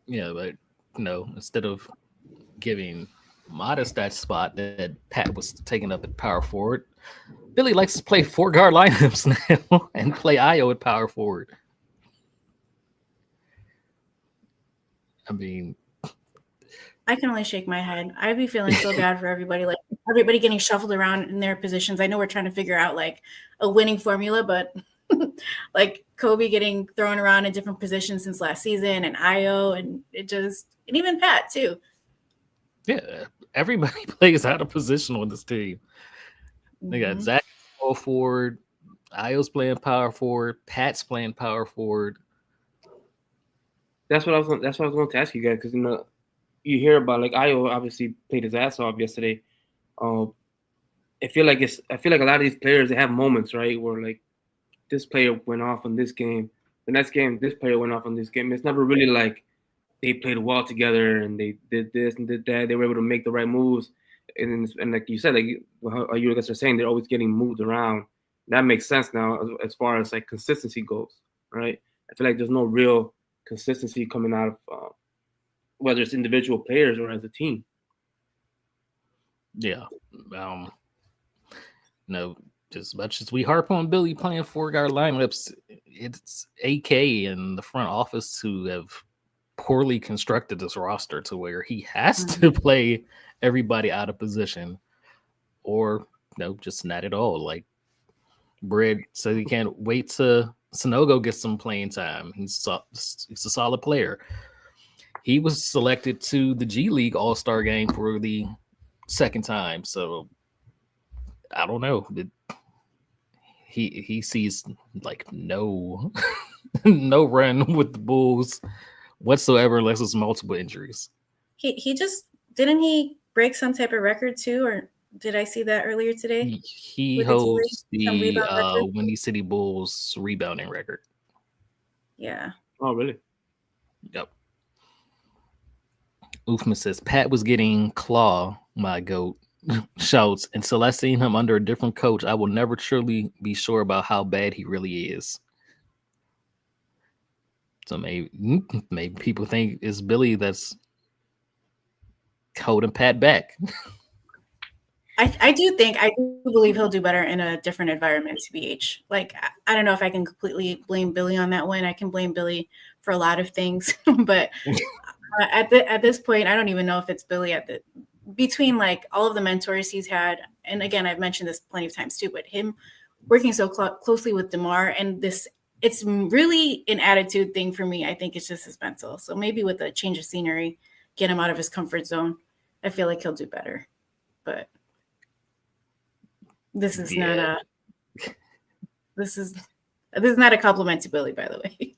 Yeah, but instead of giving Modest that spot that Pat was taking up at power forward, Billy likes to play 4-guard lineups now and play Io at power forward. I mean, I can only shake my head. I'd be feeling so bad for everybody, like everybody getting shuffled around in their positions. I know we're trying to figure out like a winning formula, but like Kobe getting thrown around in different positions since last season, and Io, and even Pat too. Yeah, everybody plays out of position on this team. They got Zach power forward, Io's playing power forward, Pat's playing power forward. That's what I was going to ask you guys, because you hear about, like, Io obviously played his ass off yesterday. I feel like a lot of these players, they have moments, right, where like this player went off on this game, the next game this player went off on this game. It's never really like they played well together and they did this and did that. They were able to make the right moves, and like you said, like how you guys are saying, they're always getting moved around. That makes sense now as far as like consistency goes, right? I feel like there's no real consistency coming out of whether it's individual players or as a team. Yeah. As much as we harp on Billy playing 4-guard lineups, it's AK in the front office who have poorly constructed this roster to where he has to play everybody out of position, or just not at all. Like Bread said, he can't wait to Sanogo get some playing time. He's a solid player. He was selected to the G League All-Star game for the second time, so I don't know. He sees like no run with the Bulls whatsoever unless it's multiple injuries. He just didn't he break some type of record too, or did I see that earlier today? He holds the Windy City Bulls rebounding record. Yeah. Oh, really? Yep. Oofman says Pat was getting claw, my goat, shouts, until I seen him under a different coach, I will never truly be sure about how bad he really is. So maybe people think it's Billy that's holding Pat back. I do believe he'll do better in a different environment, TBH. Like, I don't know if I can completely blame Billy on that one. I can blame Billy for a lot of things, but at this point, I don't even know if it's Billy between like all of the mentors he's had. And again, I've mentioned this plenty of times too, but him working so closely with DeMar and this, it's really an attitude thing for me. I think it's just his mental. So maybe with a change of scenery, get him out of his comfort zone, I feel like he'll do better. But this is not a compliment to Billy, by the way.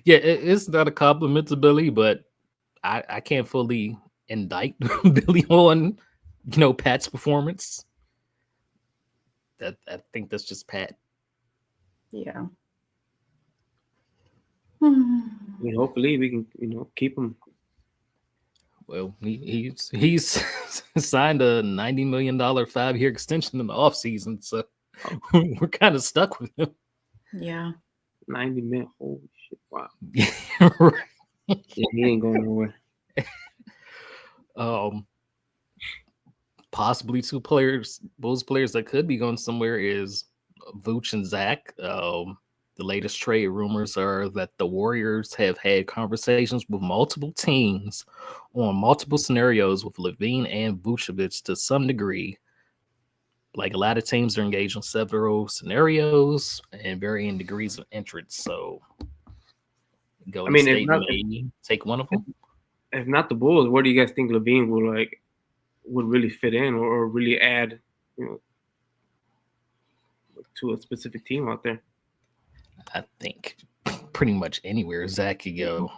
Yeah, it's not a compliment to Billy, but I can't fully indict Billy on Pat's performance. I think that's just Pat. Yeah. Hopefully we can keep him. Well, he's signed a $90 million 5-year extension in the offseason, so we're kind of stuck with him. Yeah. 90 million. Holy shit! Wow. Right. Yeah, he ain't going nowhere. Possibly two Bulls players that could be going somewhere is Vooch and Zach. The latest trade rumors are that the Warriors have had conversations with multiple teams on multiple scenarios with Levine and Vucevic to some degree. Like a lot of teams are engaged in several scenarios and varying degrees of interest. So, Golden State may take one of them. If not the Bulls, where do you guys think Levine would really fit in or really add, to a specific team out there? I think pretty much anywhere Zach could go,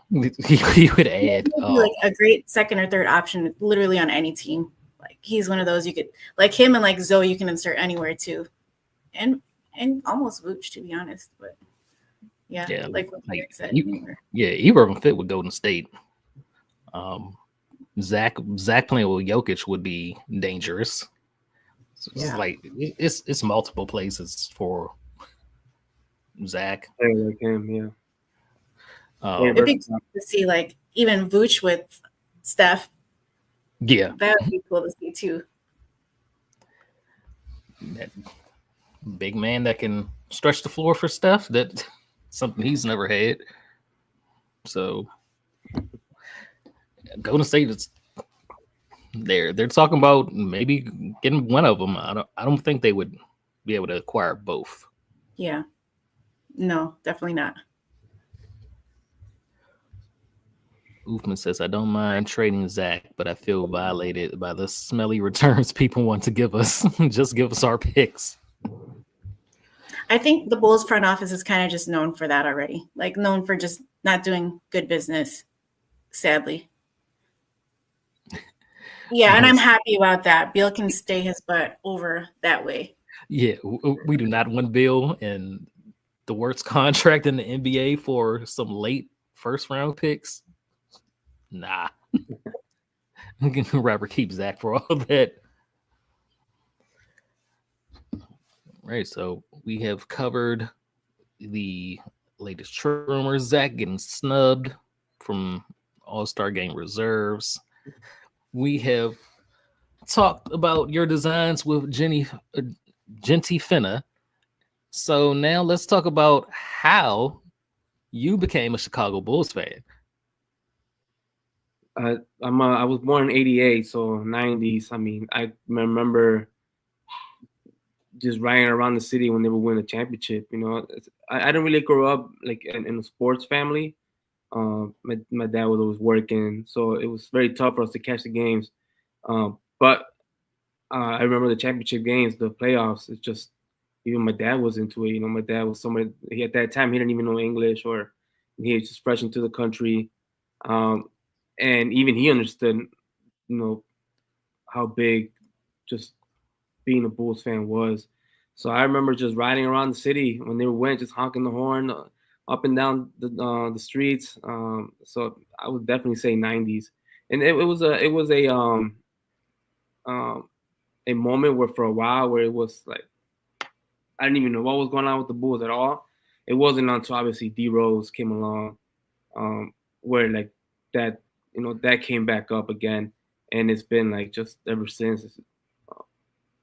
he would add. Like a great second or third option, literally on any team. Like he's one of those you could, like him and like Zoe, you can insert anywhere too, and almost Vooch, to be honest. But yeah, like what Eric said. Either of them fit with Golden State. Zach playing with Jokic would be dangerous. So it's multiple places for Zach. Like him, yeah. It'd be cool to see like even Vooch with Steph. Yeah, that would be cool to see too. That big man that can stretch the floor for Steph. That's something he's never had. So Golden State is they're talking about maybe getting one of them. I don't think they would be able to acquire both. Yeah. No, definitely not. Ufman says, I don't mind trading Zach, but I feel violated by the smelly returns people want to give us. Just give us our picks. I think the Bulls front office is kind of just known for that already. Like known for just not doing good business, sadly. Yeah, and I'm happy about that. Bill can stay his butt over that way. Yeah, we do not want Bill and the worst contract in the NBA for some late first round picks. Nah. Robert keep Zach for all that. Right, so we have covered the latest trade rumors. Zach getting snubbed from All-Star Game reserves. We have talked about your designs with Gente Fina. So now let's talk about how you became a Chicago Bulls fan. I was born in '88, so '90s. I mean, I remember just riding around the city when they were winning a championship. You know, I didn't really grow up like in a sports family. My dad was always working, so it was very tough for us to catch the games. But I remember the championship games, the playoffs. It's just even my dad was into it. You know, my dad was somebody. At that time he didn't even know English, or he was just fresh into the country, and even he understood, you know, how big just being a Bulls fan was. So I remember just riding around the city when they were winning, just honking the horn up and down the streets. So I would definitely say '90s, and it was a moment where for a while where it was like I didn't even know what was going on with the Bulls at all. It wasn't until obviously D Rose came along, where like that that came back up again, and it's been like just ever since.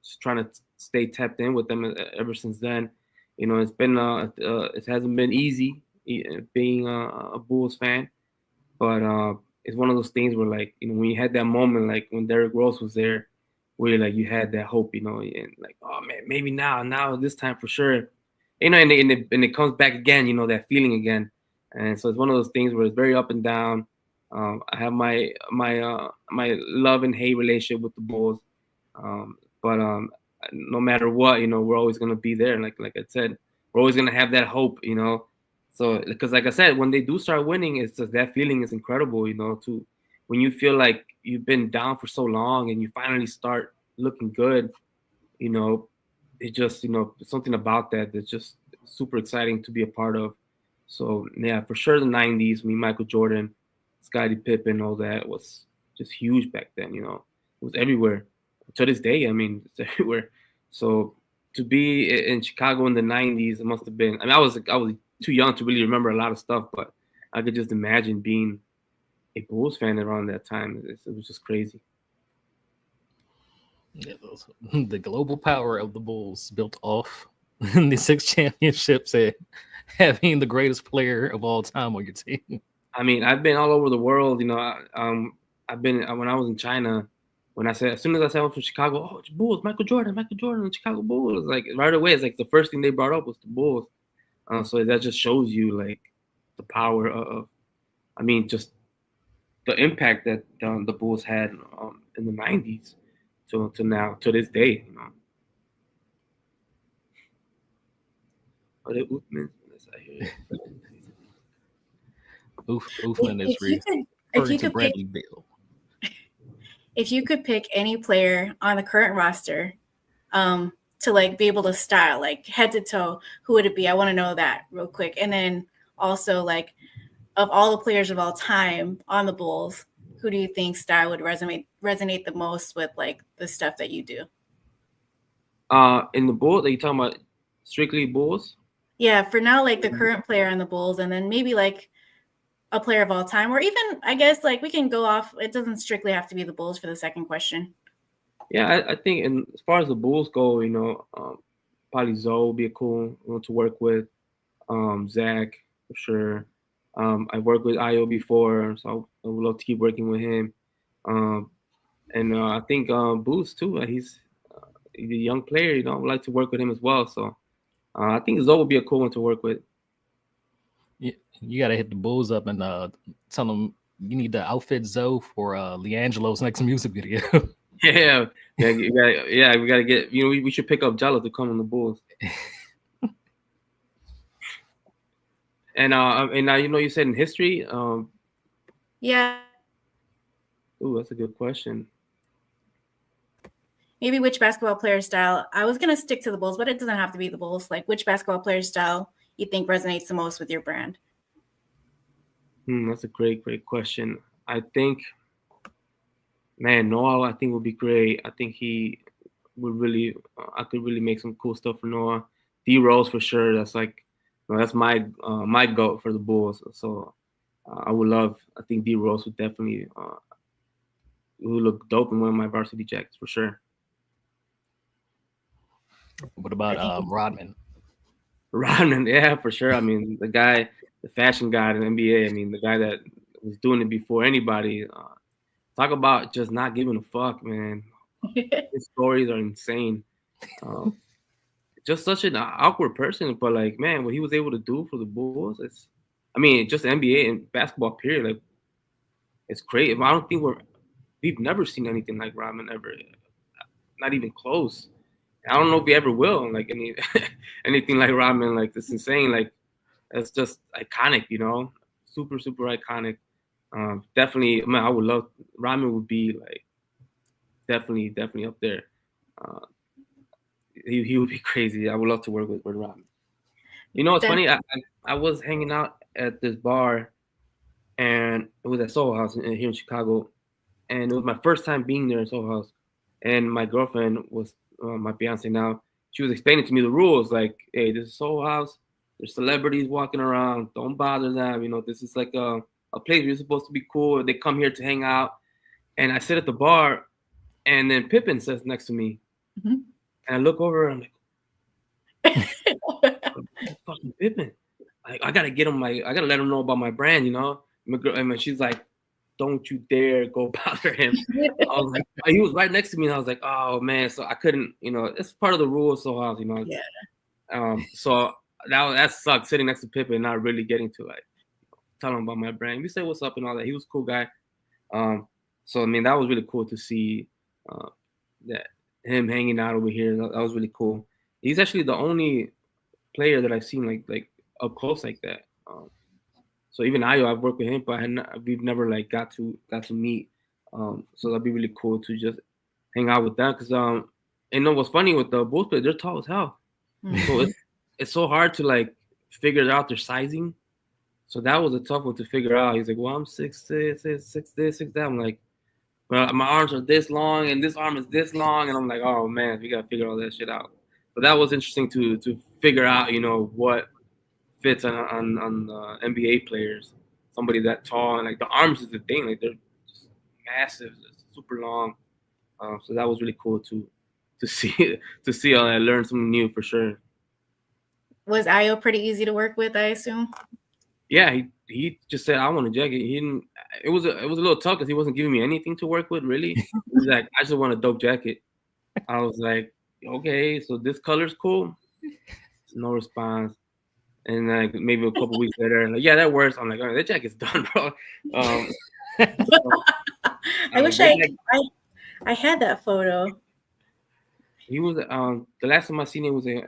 Just trying to stay tapped in with them ever since then. You know, it's been it hasn't been easy being a Bulls fan, but it's one of those things where like when you had that moment, like when Derrick Rose was there, where like you had that hope, and like oh man, maybe now this time for sure, and it comes back again, that feeling again, and so it's one of those things where it's very up and down. I have my love and hate relationship with the Bulls. But no matter what, we're always gonna be there. Like I said, we're always gonna have that hope, So because like I said, when they do start winning, it's just that feeling is incredible, to when you feel like you've been down for so long and you finally start looking good, it just something about that that's just super exciting to be a part of. So yeah, for sure the '90s, Michael Jordan, Scottie Pippen, all that was just huge back then. It was everywhere. To this day, I mean, it's everywhere. So to be in Chicago in the '90s, it must have been. I mean, I was too young to really remember a lot of stuff, but I could just imagine being a Bulls fan around that time. It was just crazy. Yeah, the global power of the Bulls built off the 6 championships and having the greatest player of all time on your team. I mean, I've been all over the world. I've been when I was in China. As soon as I said I was from Chicago, oh, it's Bulls, Michael Jordan, the Chicago Bulls. Like right away, it's like the first thing they brought up was the Bulls. So that just shows you like the power of, I mean, just the impact that the Bulls had in the '90s to now to this day. But Uthman is referring to Bradley Beal. If you could pick any player on the current roster to like be able to style like head to toe, who would it be? I want to know that real quick. And then also like of all the players of all time on the Bulls, who do you think style would resonate the most with like the stuff that you do? In the Bulls, are you talking about strictly Bulls? Yeah, for now, like the current player on the Bulls, and then maybe like a player of all time, or even I guess like we can go off. It doesn't strictly have to be the Bulls for the second question. Yeah, I think as far as the Bulls go, probably Zoe would be a cool one to work with. Zach for sure. I worked with Io before, so I would love to keep working with him. And I think Boost too. He's a young player. I would like to work with him as well. So I think Zoe would be a cool one to work with. You got to hit the Bulls up and tell them you need to outfit Zoe for Leangelo's next music video. Yeah, we gotta get. We should pick up Jello to come on the Bulls. And now you said in history. Yeah. Ooh, that's a good question. Maybe which basketball player style? I was gonna stick to the Bulls, but it doesn't have to be the Bulls. Like which basketball player style you think resonates the most with your brand? That's a great question. I think, man, Noah, I think would be great. I think he would really, I could really make some cool stuff for Noah. D Rose for sure. That's like, that's my goat for the Bulls. So I would love. I think D Rose would definitely would look dope in one of my varsity jackets for sure. What about Rodman? Rodman, yeah, for sure. I mean, the guy, the fashion guy in the NBA. I mean, the guy that was doing it before anybody. Talk about just not giving a fuck, man. His stories are insane. Just such an awkward person, but like, man, what he was able to do for the Bulls, just the NBA and basketball period, like, it's great. I don't think we've never seen anything like Rodman ever, not even close. I don't know if we ever will, like anything like Rodman, like it's insane, like it's just iconic, super super iconic. Definitely, man, I would love Rodman would be like definitely up there. He would be crazy. I would love to work with Rodman. It's funny. I was hanging out at this bar, and it was at Soho House here in Chicago, and it was my first time being there in Soho House. And my girlfriend was my fiance now. She was explaining to me the rules, like, hey, this is Soho House. There's celebrities walking around. Don't bother them. This is like a place where you're supposed to be cool. They come here to hang out. And I sit at the bar, and then Pippen sits next to me. Mm-hmm. And I look over, and I'm like, fucking Pippen. I gotta get him. I gotta let him know about my brand. And she's like, don't you dare go bother him. I was like, he was right next to me, and I was like, oh man. So I couldn't. It's part of the rules. So Yeah. So that sucked, sitting next to Pippen and not really getting to like tell him about my brand. We say what's up and all that. He was a cool guy. So I mean, that was really cool to see that him hanging out over here. That was really cool. He's actually the only player that I've seen like up close like that. So even I've worked with him, but we've never like got to meet. So that'd be really cool to just hang out with them. Cause what's funny with the Bulls players, they're tall as hell. Mm-hmm. So it's so hard to like figure out their sizing. So that was a tough one to figure out. He's like, well, I'm 6'6", 6'6", 6'that". I'm like, well, my arms are this long and this arm is this long, and I'm like, oh man, we gotta figure all that shit out. But that was interesting to figure out, what fits on NBA players. Somebody that tall, and like the arms is the thing, like they're just massive, super long. So that was really cool to see I learned something new for sure. Was Io pretty easy to work with, I assume? Yeah, he just said I want a jacket. He didn't. It was a little tough because he wasn't giving me anything to work with really. He was like, I just want a dope jacket. I was like, okay, so this color's cool. No response. And like maybe a couple weeks later, like, yeah, that works. I'm like, all right, that jacket's done, bro. I wish I had that photo. He was the last time I seen it was a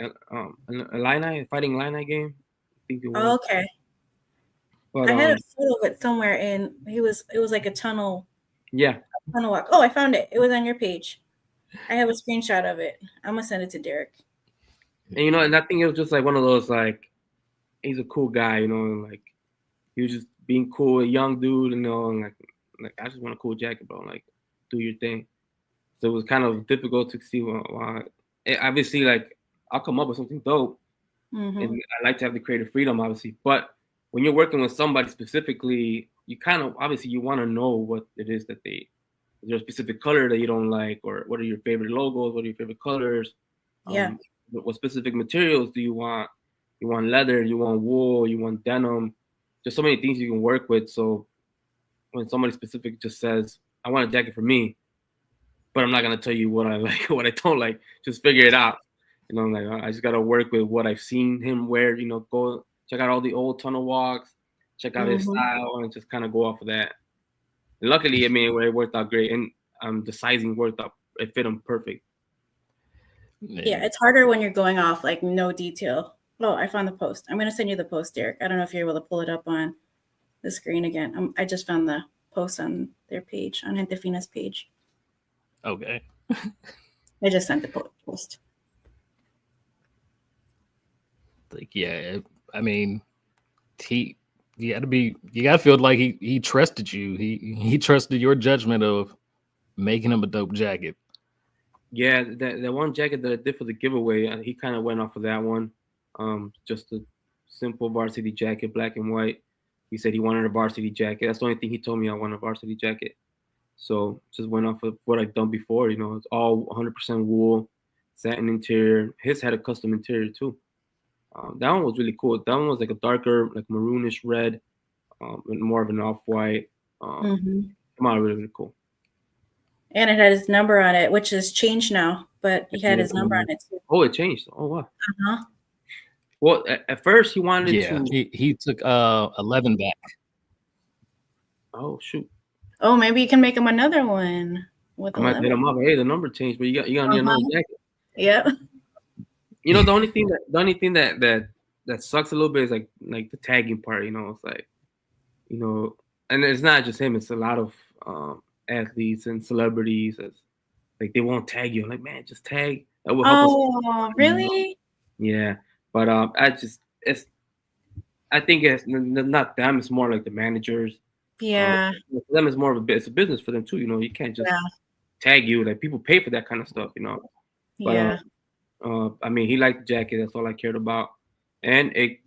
fighting Illini game. I think it was. Oh, okay. But, I had a photo of it somewhere, and it was like a tunnel. Yeah. A tunnel walk. Oh, I found it. It was on your page. I have a screenshot of it. I'm gonna send it to Derek. And and I think it was just like one of those like, he's a cool guy, like he was just being cool, a young dude, and like I just want a cool jacket, bro. Like, do your thing. So it was kind of difficult to see why. Obviously, like I'll come up with something dope, and I like to have the creative freedom, obviously. But when you're working with somebody specifically, you kind of obviously you want to know what it is that is there a specific color that you don't like, or what are your favorite logos? What are your favorite colors? Yeah. What specific materials do you want? You want leather? You want wool? You want denim? there's so many things you can work with. So when somebody specific just says, I want a jacket for me, but I'm not gonna tell you what I like, what I don't like. Just figure it out. You know, like I just gotta work with what I've seen him wear. You know, go check out all the old tunnel walks, check out his style, and just kind of go off of that. And luckily, I mean, it worked out great, and the sizing worked out. It fit him perfect. Yeah, it's harder when you're going off like no detail. Oh, I found the post. I'm gonna send you the post, Derek. I don't know if you're able to pull it up on the screen again. I just found the post on their page, on Gente Fina's page. Okay. I just sent the post. Like, yeah, I mean, you gotta feel like he trusted you. He trusted your judgment of making him a dope jacket. Yeah, that one jacket that I did for the giveaway, he kind of went off of that one. Just a simple varsity jacket, black and white. He said he wanted a varsity jacket. That's the only thing he told me. I want a varsity jacket. So just went off of what I've done before. You know, it's all 100% wool, satin interior. His had a custom interior too. That one was really cool. That one was like a darker, like maroonish red, and more of an off-white. Come out really, really cool. And it had his number on it, which has changed now, but he had his number on it too. Oh, it changed. Oh, wow. Uh-huh. Well, at first he wanted to. He took 11 back. Oh shoot. Oh, maybe you can make him another one with I might hit him up. Hey, the number changed, but you got need another jacket. Yeah. You know, the only thing that sucks a little bit is like the tagging part. You know, it's like, you know, and it's not just him. It's a lot of athletes and celebrities. It's like they won't tag you. I'm like, man, just tag. That will help us. Oh, really? Yeah, but I think it's not them. It's more like the managers. Yeah. For them, it's more of it's a business for them too. You know, you can't just tag you. Like people pay for that kind of stuff. You know. But, yeah. I mean, he liked the jacket. That's all I cared about, and it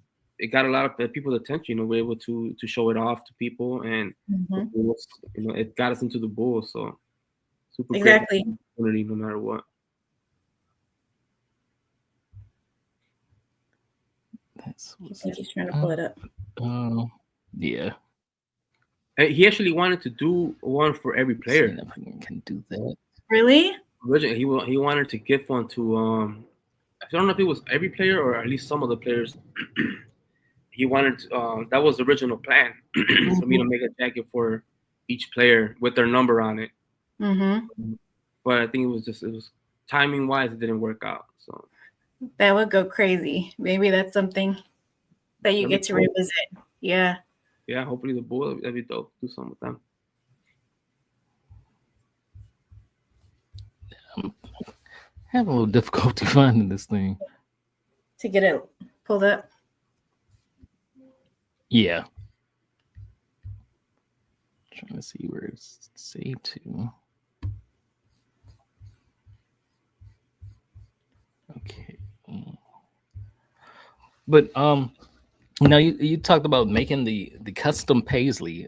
got a lot of people's attention. You know, we're able to show it off to people, and the Bulls, you know, it got us into the Bulls. So super exactly. great opportunity, no matter what. I think he's trying to pull it up. Yeah. He actually wanted to do one for every player. Can do that. Really? Originally, he wanted to gift one to I don't know if it was every player or at least some of the players. He wanted to, that was the original plan for me to make a jacket for each player with their number on it. But I think it was timing wise, it didn't work out. So that would go crazy. Maybe that's something that you get to revisit. Yeah. Yeah, hopefully the Bulls, that'd be dope. Do something with them. I'm having a little difficulty finding this thing. To get it pulled up? Yeah. Trying to see where it's saved to. Okay. But you talked about making the custom paisley.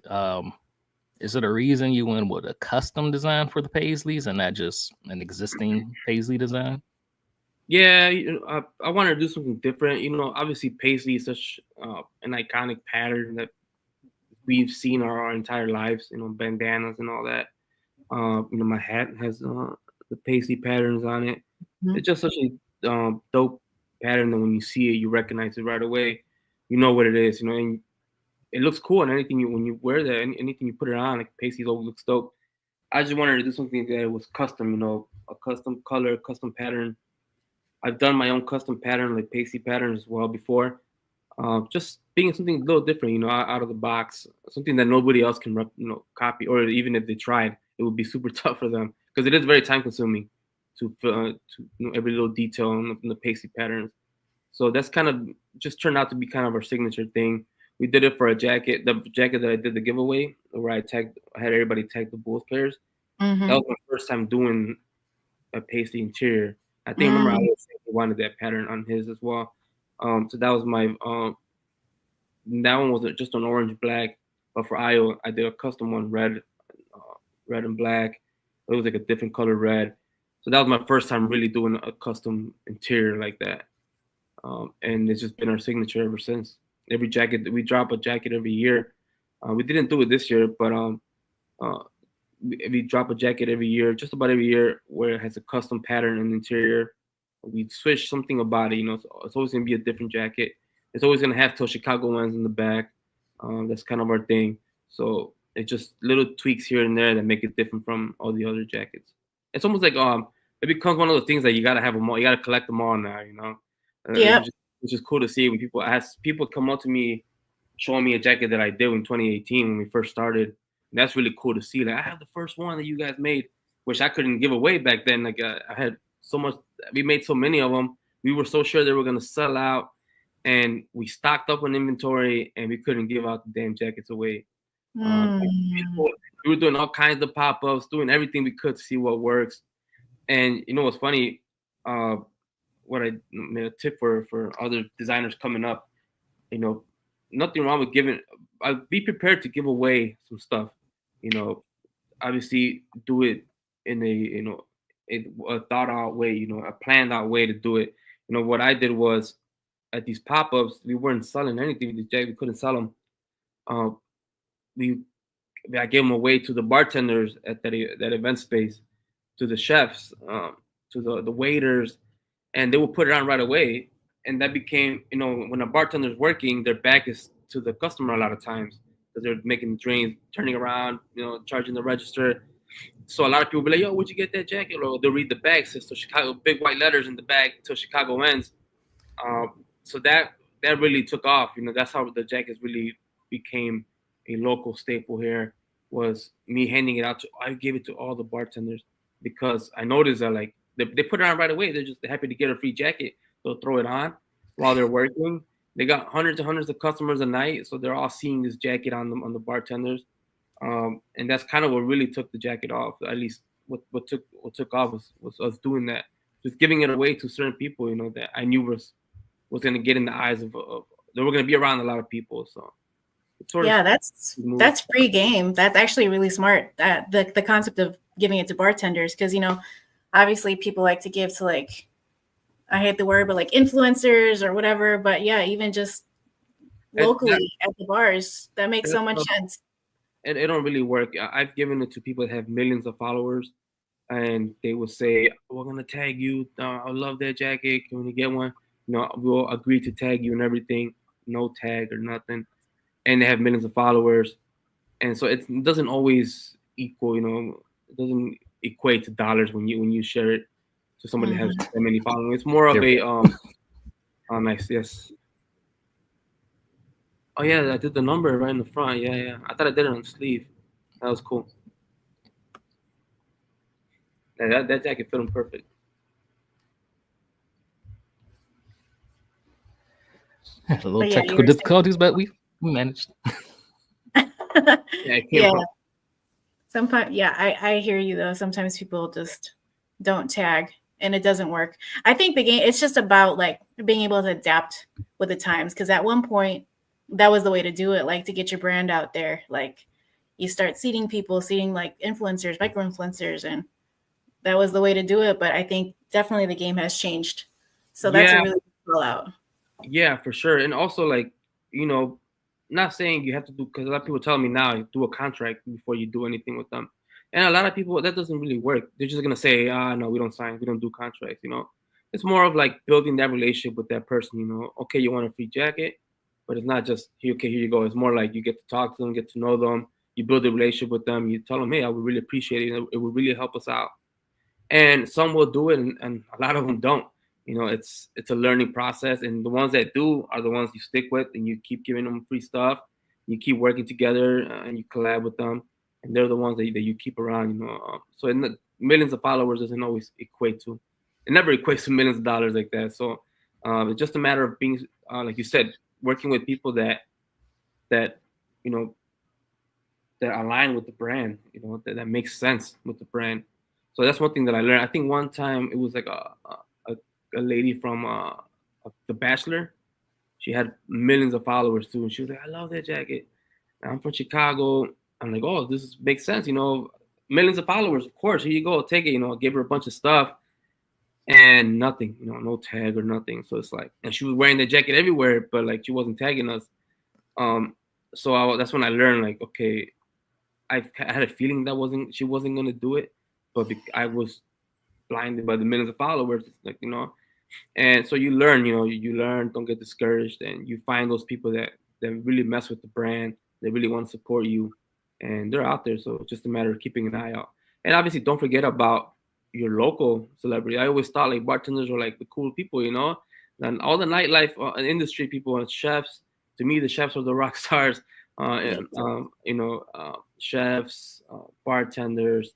Is it a reason you went with a custom design for the paisleys and not just an existing paisley design? Yeah, I wanted to do something different. You know, obviously paisley is such an iconic pattern that we've seen our entire lives. You know, bandanas and all that. You know, my hat has the paisley patterns on it. It's just such a dope pattern that when you see it, you recognize it right away. You know what it is. You know, and it looks cool, and anything when you wear that, anything you put it on, like paisley always looks dope. I just wanted to do something that was custom. You know, a custom color, custom pattern. I've done my own custom pattern, like paisley pattern as well before. Just being something a little different, you know, out of the box, something that nobody else can, copy, or even if they tried, it would be super tough for them because it is very time consuming to every little detail in the paisley patterns. So that's kind of just turned out to be kind of our signature thing. We did it for a jacket, the jacket that I did the giveaway, where I had everybody tag the Bulls players. That was my first time doing a paisley interior. I think I remember I wanted that pattern on his as well. So that was my that one was just an orange black, but for Io I did a custom one, red and black. It was like a different color red. So that was my first time really doing a custom interior like that. And it's just been our signature ever since. every jacket. We drop a jacket every year. We didn't do it this year, but we drop a jacket every year, just about every year, where it has a custom pattern in the interior. We switch something about it. It's always gonna be a different jacket. It's always gonna have till Chicago ones in the back. That's kind of our thing. So it's just little tweaks here and there that make it different from all the other jackets. It's almost like it becomes one of those things that you gotta have them all. You gotta collect them all now. Yep. Which is cool to see when people come up to me, showing me a jacket that I did in 2018 when we first started. And that's really cool to see. Like, I have the first one that you guys made, which I couldn't give away back then. Like I had so much. We made so many of them. We were so sure they were gonna sell out, and we stocked up on inventory, and we couldn't give out the damn jackets away. We were doing all kinds of pop-ups, doing everything we could to see what works. And you know what's funny? What I made a tip for other designers coming up. Nothing wrong with giving. Be prepared to give away some stuff. Obviously do it in a thought out way. A planned out way to do it. What I did was at these pop-ups, we weren't selling anything. We couldn't sell them. I gave them away to the bartenders at that event space, to the chefs, to the waiters, and they will put it on right away. And that became, when a bartender's working, their back is to the customer a lot of times because they're making the drinks, turning around, charging the register. So a lot of people be like, "Yo, where'd you get that jacket?" Or they'll read the bag, says to Chicago, big white letters in the bag, till Chicago ends. So that really took off. That's how the jackets really became a local staple here. Was me handing it out I gave it to all the bartenders because I noticed that like they put it on right away. They're just happy to get a free jacket. They'll throw it on while they're working. They got hundreds and hundreds of customers a night, so they're all seeing this jacket on the bartenders. And that's kind of what really took the jacket off. At least what took off was us doing that, just giving it away to certain people. That I knew was going to get in the eyes of they were going to be around a lot of people. So it's sort of that's free game. That's actually really smart. That the concept of giving it to bartenders, because obviously people like to give to like, I hate the word, but like influencers or whatever. But yeah, even just locally at the bars, that makes so much sense. It don't really work. I've given it to people that have millions of followers, and they will say, "We're gonna tag you. I love that jacket. Can we get one?" We'll agree to tag you and everything. No tag or nothing, and they have millions of followers, and so it doesn't always equal. It doesn't equate to dollars when you share it to somebody that has that many followers. It's more of a nice, yes. Oh yeah, I did the number right in the front. Yeah. I thought I did it on the sleeve. That was cool. Yeah, that jacket fit him perfect. Had a little technical difficulties, but we managed. Yeah. Sometimes, I hear you though. Sometimes people just don't tag, and it doesn't work. I think the game, it's just about like being able to adapt with the times, because at one point that was the way to do it, like to get your brand out there. Like you start seeing like influencers, micro influencers, and that was the way to do it. But I think definitely the game has changed, so that's a really good rollout. Yeah, for sure. And also, like, not saying you have to do, because a lot of people tell me now, do a contract before you do anything with them. And a lot of people, that doesn't really work. They're just going to say, no, we don't do contracts, It's more of like building that relationship with that person, Okay, you want a free jacket, but it's not just, okay, here you go. It's more like you get to talk to them, get to know them. You build a relationship with them. You tell them, hey, I would really appreciate it. It would really help us out. And some will do it, and a lot of them don't. It's a learning process, and the ones that do are the ones you stick with, and you keep giving them free stuff. You keep working together, and you collab with them, and they're the ones that you keep around. So in the millions of followers doesn't always equate to. It never equates to millions of dollars like that. So it's just a matter of being, like you said, working with people that align with the brand. That makes sense with the brand. So that's one thing that I learned. I think one time it was like a lady from The Bachelor. She had millions of followers too, and she was like, "I love that jacket. I'm from Chicago." I'm like, "Oh, this makes sense. Millions of followers. Of course, here you go. Take it." I gave her a bunch of stuff, and nothing. No tag or nothing. So it's like, and she was wearing the jacket everywhere, but like she wasn't tagging us. So that's when I learned, like, okay, I had a feeling that she wasn't gonna do it, but I was blinded by the millions of followers, like, and so you learn, you learn, don't get discouraged, and you find those people that really mess with the brand, they really want to support you, and they're out there. So it's just a matter of keeping an eye out, and obviously don't forget about your local celebrity. I always thought like bartenders were like the cool people, and all the nightlife industry people and chefs. To me, the chefs are the rock stars. And, chefs, bartenders,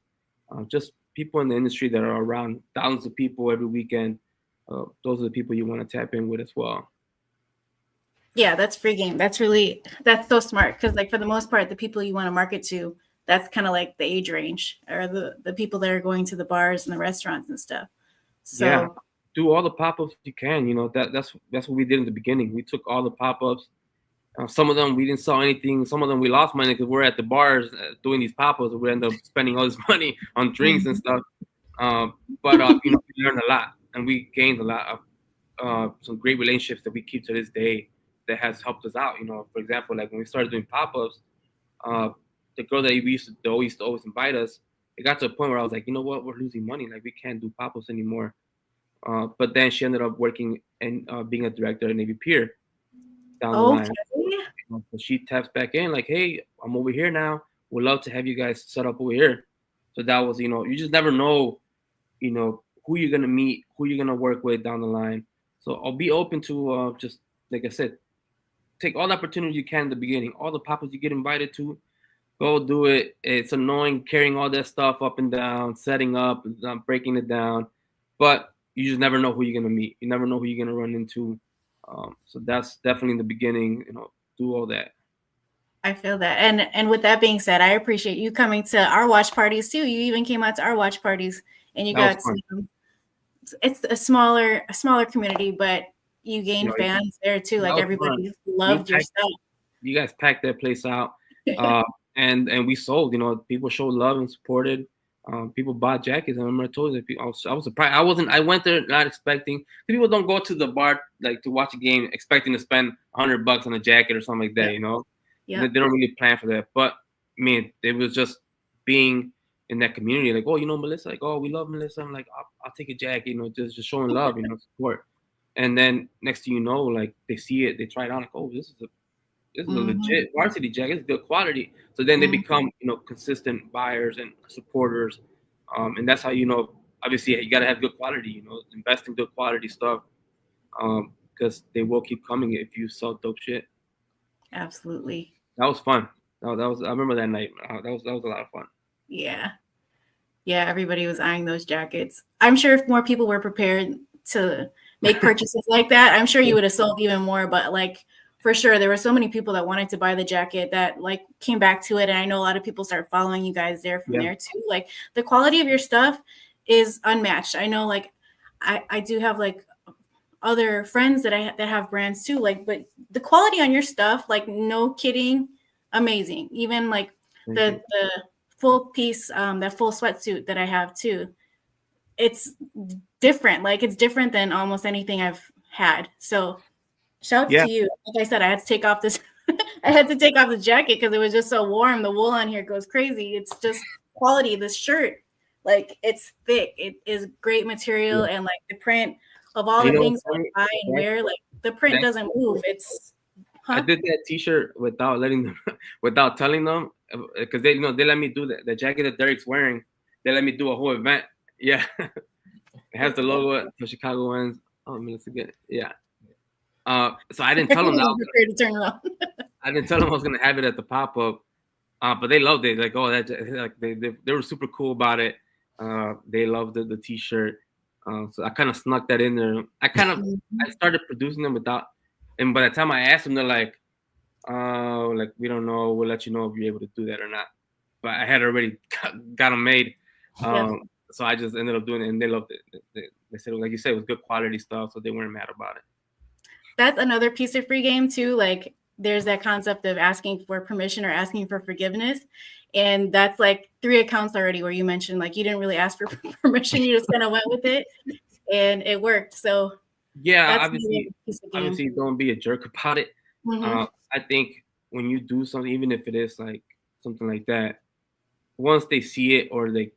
just people in the industry that are around thousands of people every weekend. Those are the people you want to tap in with as well. Yeah, that's free game. That's so smart, because like for the most part, the people you want to market to, that's kind of like the age range, or the people that are going to the bars and the restaurants and stuff. So yeah, do all the pop-ups you can. That's what we did in the beginning. We took all the pop-ups. Some of them we didn't sell anything. Some of them we lost money because we're at the bars doing these pop-ups. We end up spending all this money on drinks and stuff. But we learned a lot, and we gained a lot of some great relationships that we keep to this day that has helped us out. For example, like when we started doing pop-ups, the girl that we used to always invite us, it got to a point where I was like, you know what, we're losing money. Like we can't do pop-ups anymore. But then she ended up working and being a director at Navy Pier down the line. So she taps back in like, hey, I'm over here now. Would love to have you guys set up over here. So that was, you just never know, who you're gonna meet, who you're gonna work with down the line. So I'll be open to just like I said, take all the opportunity you can in the beginning. All the pop-ups you get invited to, go do it. It's annoying carrying all that stuff up and down, setting up, breaking it down, but you just never know who you're gonna meet. You never know who you're gonna run into. So that's definitely in the beginning. Do all that. I feel that. And with that being said, I appreciate you coming to our watch parties too. You even came out to our watch parties, and you got some, it's a smaller community, but you gained fans there too. Like everybody loved your stuff. You guys packed that place out. And we sold, people showed love and supported. People bought jackets. I remember I told you, I was surprised. I went there not expecting. People don't go to the bar like to watch a game expecting to spend $100 on a jacket or something like that. Yeah. They don't really plan for that. But I mean, it was just being in that community, like, oh, Melissa, like, oh, we love Melissa. I'm like, I'll take a jacket, just showing love, support. And then next thing you know, like they see it, they try it on, like, oh, this is a legit varsity jacket. It's good quality. So then they become, consistent buyers and supporters. And that's how, obviously you got to have good quality, invest in good quality stuff. Because they will keep coming if you sell dope shit. Absolutely. That was fun. I remember that night. That was a lot of fun. Yeah. Yeah. Everybody was eyeing those jackets. I'm sure if more people were prepared to make purchases like that, I'm sure you would have sold even more, but like, for sure, there were so many people that wanted to buy the jacket that like came back to it. And I know a lot of people started following you guys there from there too. Like the quality of your stuff is unmatched. I know, like I do have like other friends that have brands too. Like, but the quality on your stuff, like no kidding, amazing. Even like the full piece, that full sweatsuit that I have too. It's different. Like it's different than almost anything I've had. So shouts to you. Like I said, I had to take off this. I had to take off the jacket because it was just so warm. The wool on here goes crazy. It's just quality. This shirt, like it's thick. It is great material, and like the print of all the things I buy and wear, like the print doesn't move. It's. I did that T-shirt without without telling them, because they let me do the jacket that Derek's wearing. They let me do a whole event. Yeah, it has the logo for Chicagoans. Oh, let's get it. Yeah. So I didn't tell them that. I didn't tell them I was gonna have it at the pop-up, but they loved it. Like, oh, that like they were super cool about it. They loved the T-shirt. So I kind of snuck that in there. I started producing them without, and by the time I asked them, they're like, like we don't know. We'll let you know if you're able to do that or not. But I had already got them made. So I just ended up doing it, and they loved it. They said, like you said, it was good quality stuff, so they weren't mad about it. That's another piece of free game too. Like there's that concept of asking for permission or asking for forgiveness. And that's like 3 accounts already where you mentioned like you didn't really ask for permission. You just kind of went with it and it worked. So yeah, obviously don't be a jerk about it. I think when you do something, even if it is like something like that, once they see it or they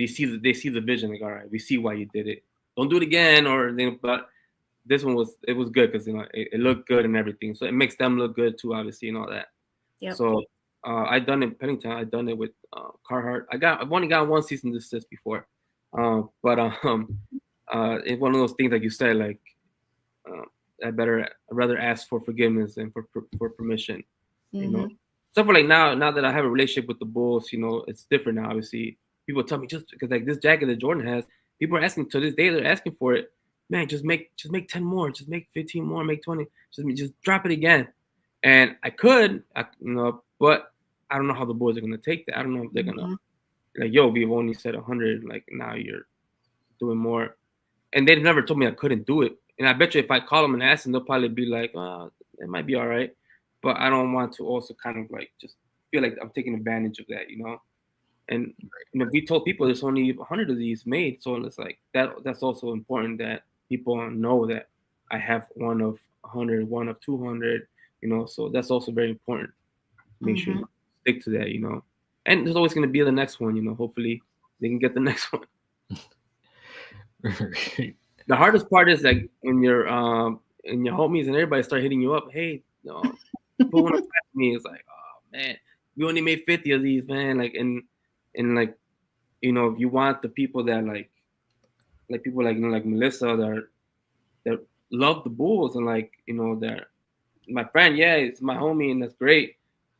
see the vision, like, all right, we see why you did it. Don't do it again, but this one was good because it looked good and everything. So it makes them look good too, obviously, and all that. Yep. So I done it in Pennington. I done it with Carhartt. I've only got one cease and desist before, but it's one of those things like you said, like I'd rather ask for forgiveness than for permission. Mm-hmm. Except for like now that I have a relationship with the Bulls, it's different now. Obviously, people tell me just because like this jacket that Jordan has, people are asking to this day. They're asking for it. Man, just make 10 more, just make 15 more, make 20, just drop it again. And I could, but I don't know how the boys are gonna take that. I don't know if they're gonna like, yo, we've only said 100, like now you're doing more. And they've never told me I couldn't do it. And I bet you if I call them and ask them, they'll probably be like, it might be all right. But I don't want to also kind of like just feel like I'm taking advantage of that, And we told people there's only 100 of these made, so it's like that's also important that people know that I have one of 100, one of 200, So that's also very important. Make sure you stick to that, And there's always going to be the next one, Hopefully they can get the next one. The hardest part is like when your homies and everybody start hitting you up. Hey, put one up to me. It's like, oh man, we only made 50 of these, man. Like and like, if you want the people that like people like like Melissa that love the Bulls and like that my friend, yeah, it's my homie and that's great,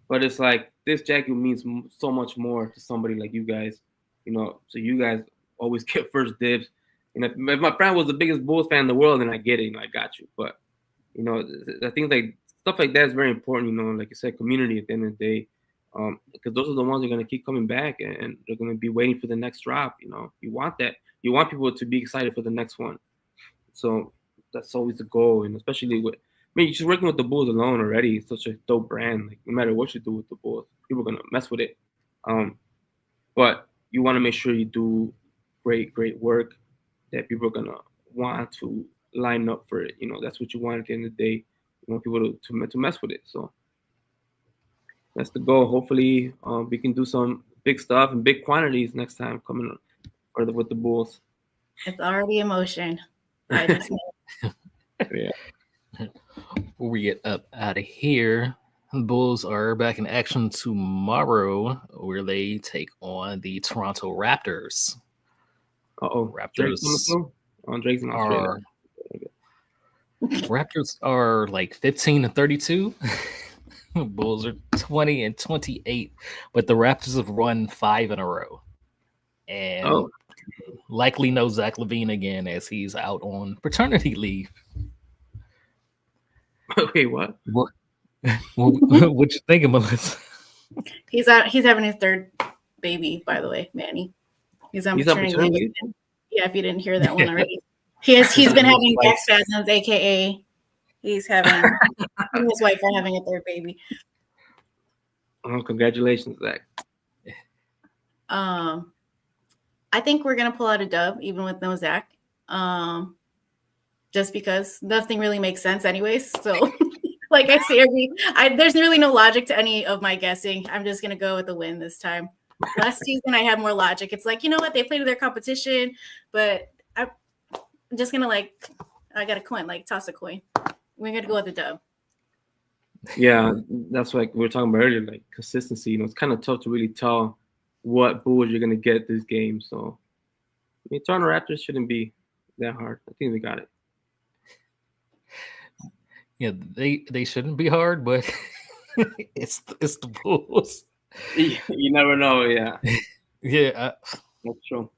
but it's like this jacket means so much more to somebody like you guys, So you guys always get first dibs. And if my friend was the biggest Bulls fan in the world, then I get it, I got you. But I think like stuff like that is very important. Like you said, community at the end of the day, because those are the ones that are gonna keep coming back and they're gonna be waiting for the next drop. You want that. You want people to be excited for the next one. So that's always the goal, and especially with. I mean, just working with the Bulls alone already, it's such a dope brand. Like no matter what you do with the Bulls, people are gonna mess with it. But you want to make sure you do great work that people are gonna want to line up for it. That's what you want at the end of the day. You want people to mess with it. So that's the goal. Hopefully, we can do some big stuff in big quantities next time coming with the Bulls. It's already in motion. I just know. Yeah. Before we get up out of here, the Bulls are back in action tomorrow, where they take on the Toronto Raptors. Raptors Drake's in Australia. Raptors are like 15-32. Bulls are 20-28, but the Raptors have won 5 in a row, and likely no Zach LaVine again as he's out on paternity leave. Wait, what? What you thinking, Melissa? He's having his third baby, by the way, Manny. He's on paternity leave. Yeah, if you didn't hear that one already. He's been having back spasms, aka he's having him and his wife are having a third baby. Oh, congratulations, Zach. I think we're gonna pull out a dub even with no Zach. Just because nothing really makes sense anyways. So like I say, there's really no logic to any of my guessing. I'm just gonna go with the win this time. Last season I had more logic. It's like, what, they played their competition, but I'm just gonna I got a coin, toss a coin. We're gonna go with the dub. Yeah, that's like we were talking about earlier, like consistency. It's kind of tough to really tell what Bulls you're gonna get this game. So I mean, Toronto Raptors shouldn't be that hard. I think they got it. Yeah, they shouldn't be hard, but it's the Bulls. You never know, yeah. Yeah, that's true.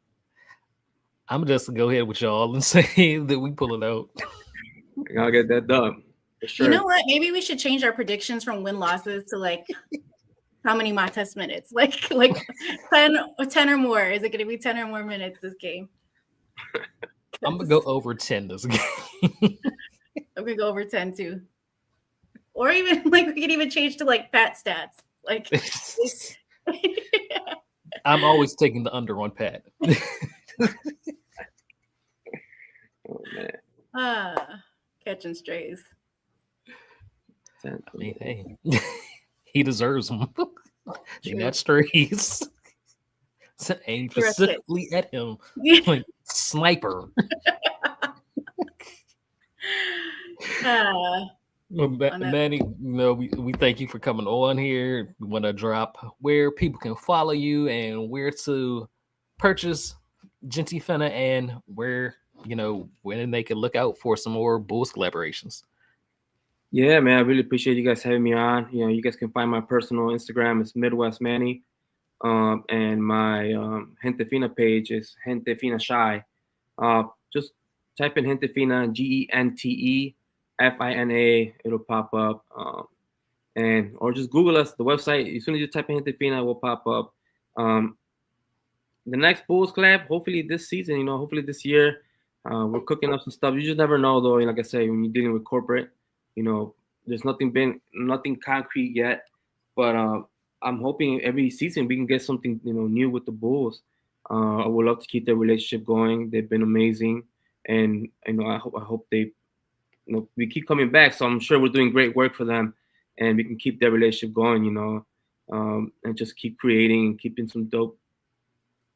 I'm just gonna go ahead with y'all and say that we pull it out. I'll get that done. For sure. You know what? Maybe we should change our predictions from win losses to how many mock test minutes? Like 10 or more. Is it gonna be 10 or more minutes this game? I'm gonna go over 10 this game. I'm gonna go over 10 too. Or even we could even change to Pat stats. I'm always taking the under on Pat. Oh man. Catching strays. I mean, hey. He deserves them. They True. got strays. Aim True, that's it. specifically at him. Like sniper. Well, On that- Manny, we thank you for coming on here. We want to drop where people can follow you and where to purchase Gente Fina and where, when they can look out for some more Bulls collaborations. Yeah, man, I really appreciate you guys having me on. You guys can find my personal Instagram. It's Midwest Manny. And my Gente Fina page is Gente Fina Shy. Just type in Gente Fina, GenteFina. It'll pop up. Or just Google us. The website, as soon as you type in Gente Fina, it will pop up. The next Bulls collab, hopefully this season, hopefully this year. We're cooking up some stuff. You just never know, though. Like I say, when you're dealing with corporate, there's nothing concrete yet. But I'm hoping every season we can get something, new with the Bulls. I would love to keep their relationship going. They've been amazing, and I hope they, we keep coming back. So I'm sure we're doing great work for them, and we can keep their relationship going. And just keep creating and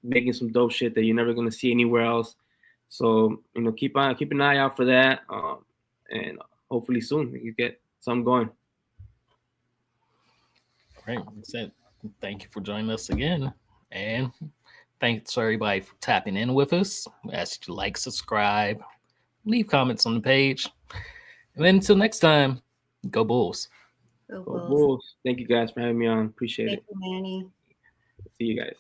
making some dope shit that you're never gonna see anywhere else. So keep an eye out for that, and hopefully soon we can get something going. Right. That's it. Thank you for joining us again. And thanks to everybody for tapping in with us. We ask you to like, subscribe, leave comments on the page. And then until next time, go Bulls. Go Go Bulls. Bulls. Thank you guys for having me on. Appreciate Thank it. you, Manny. See you guys.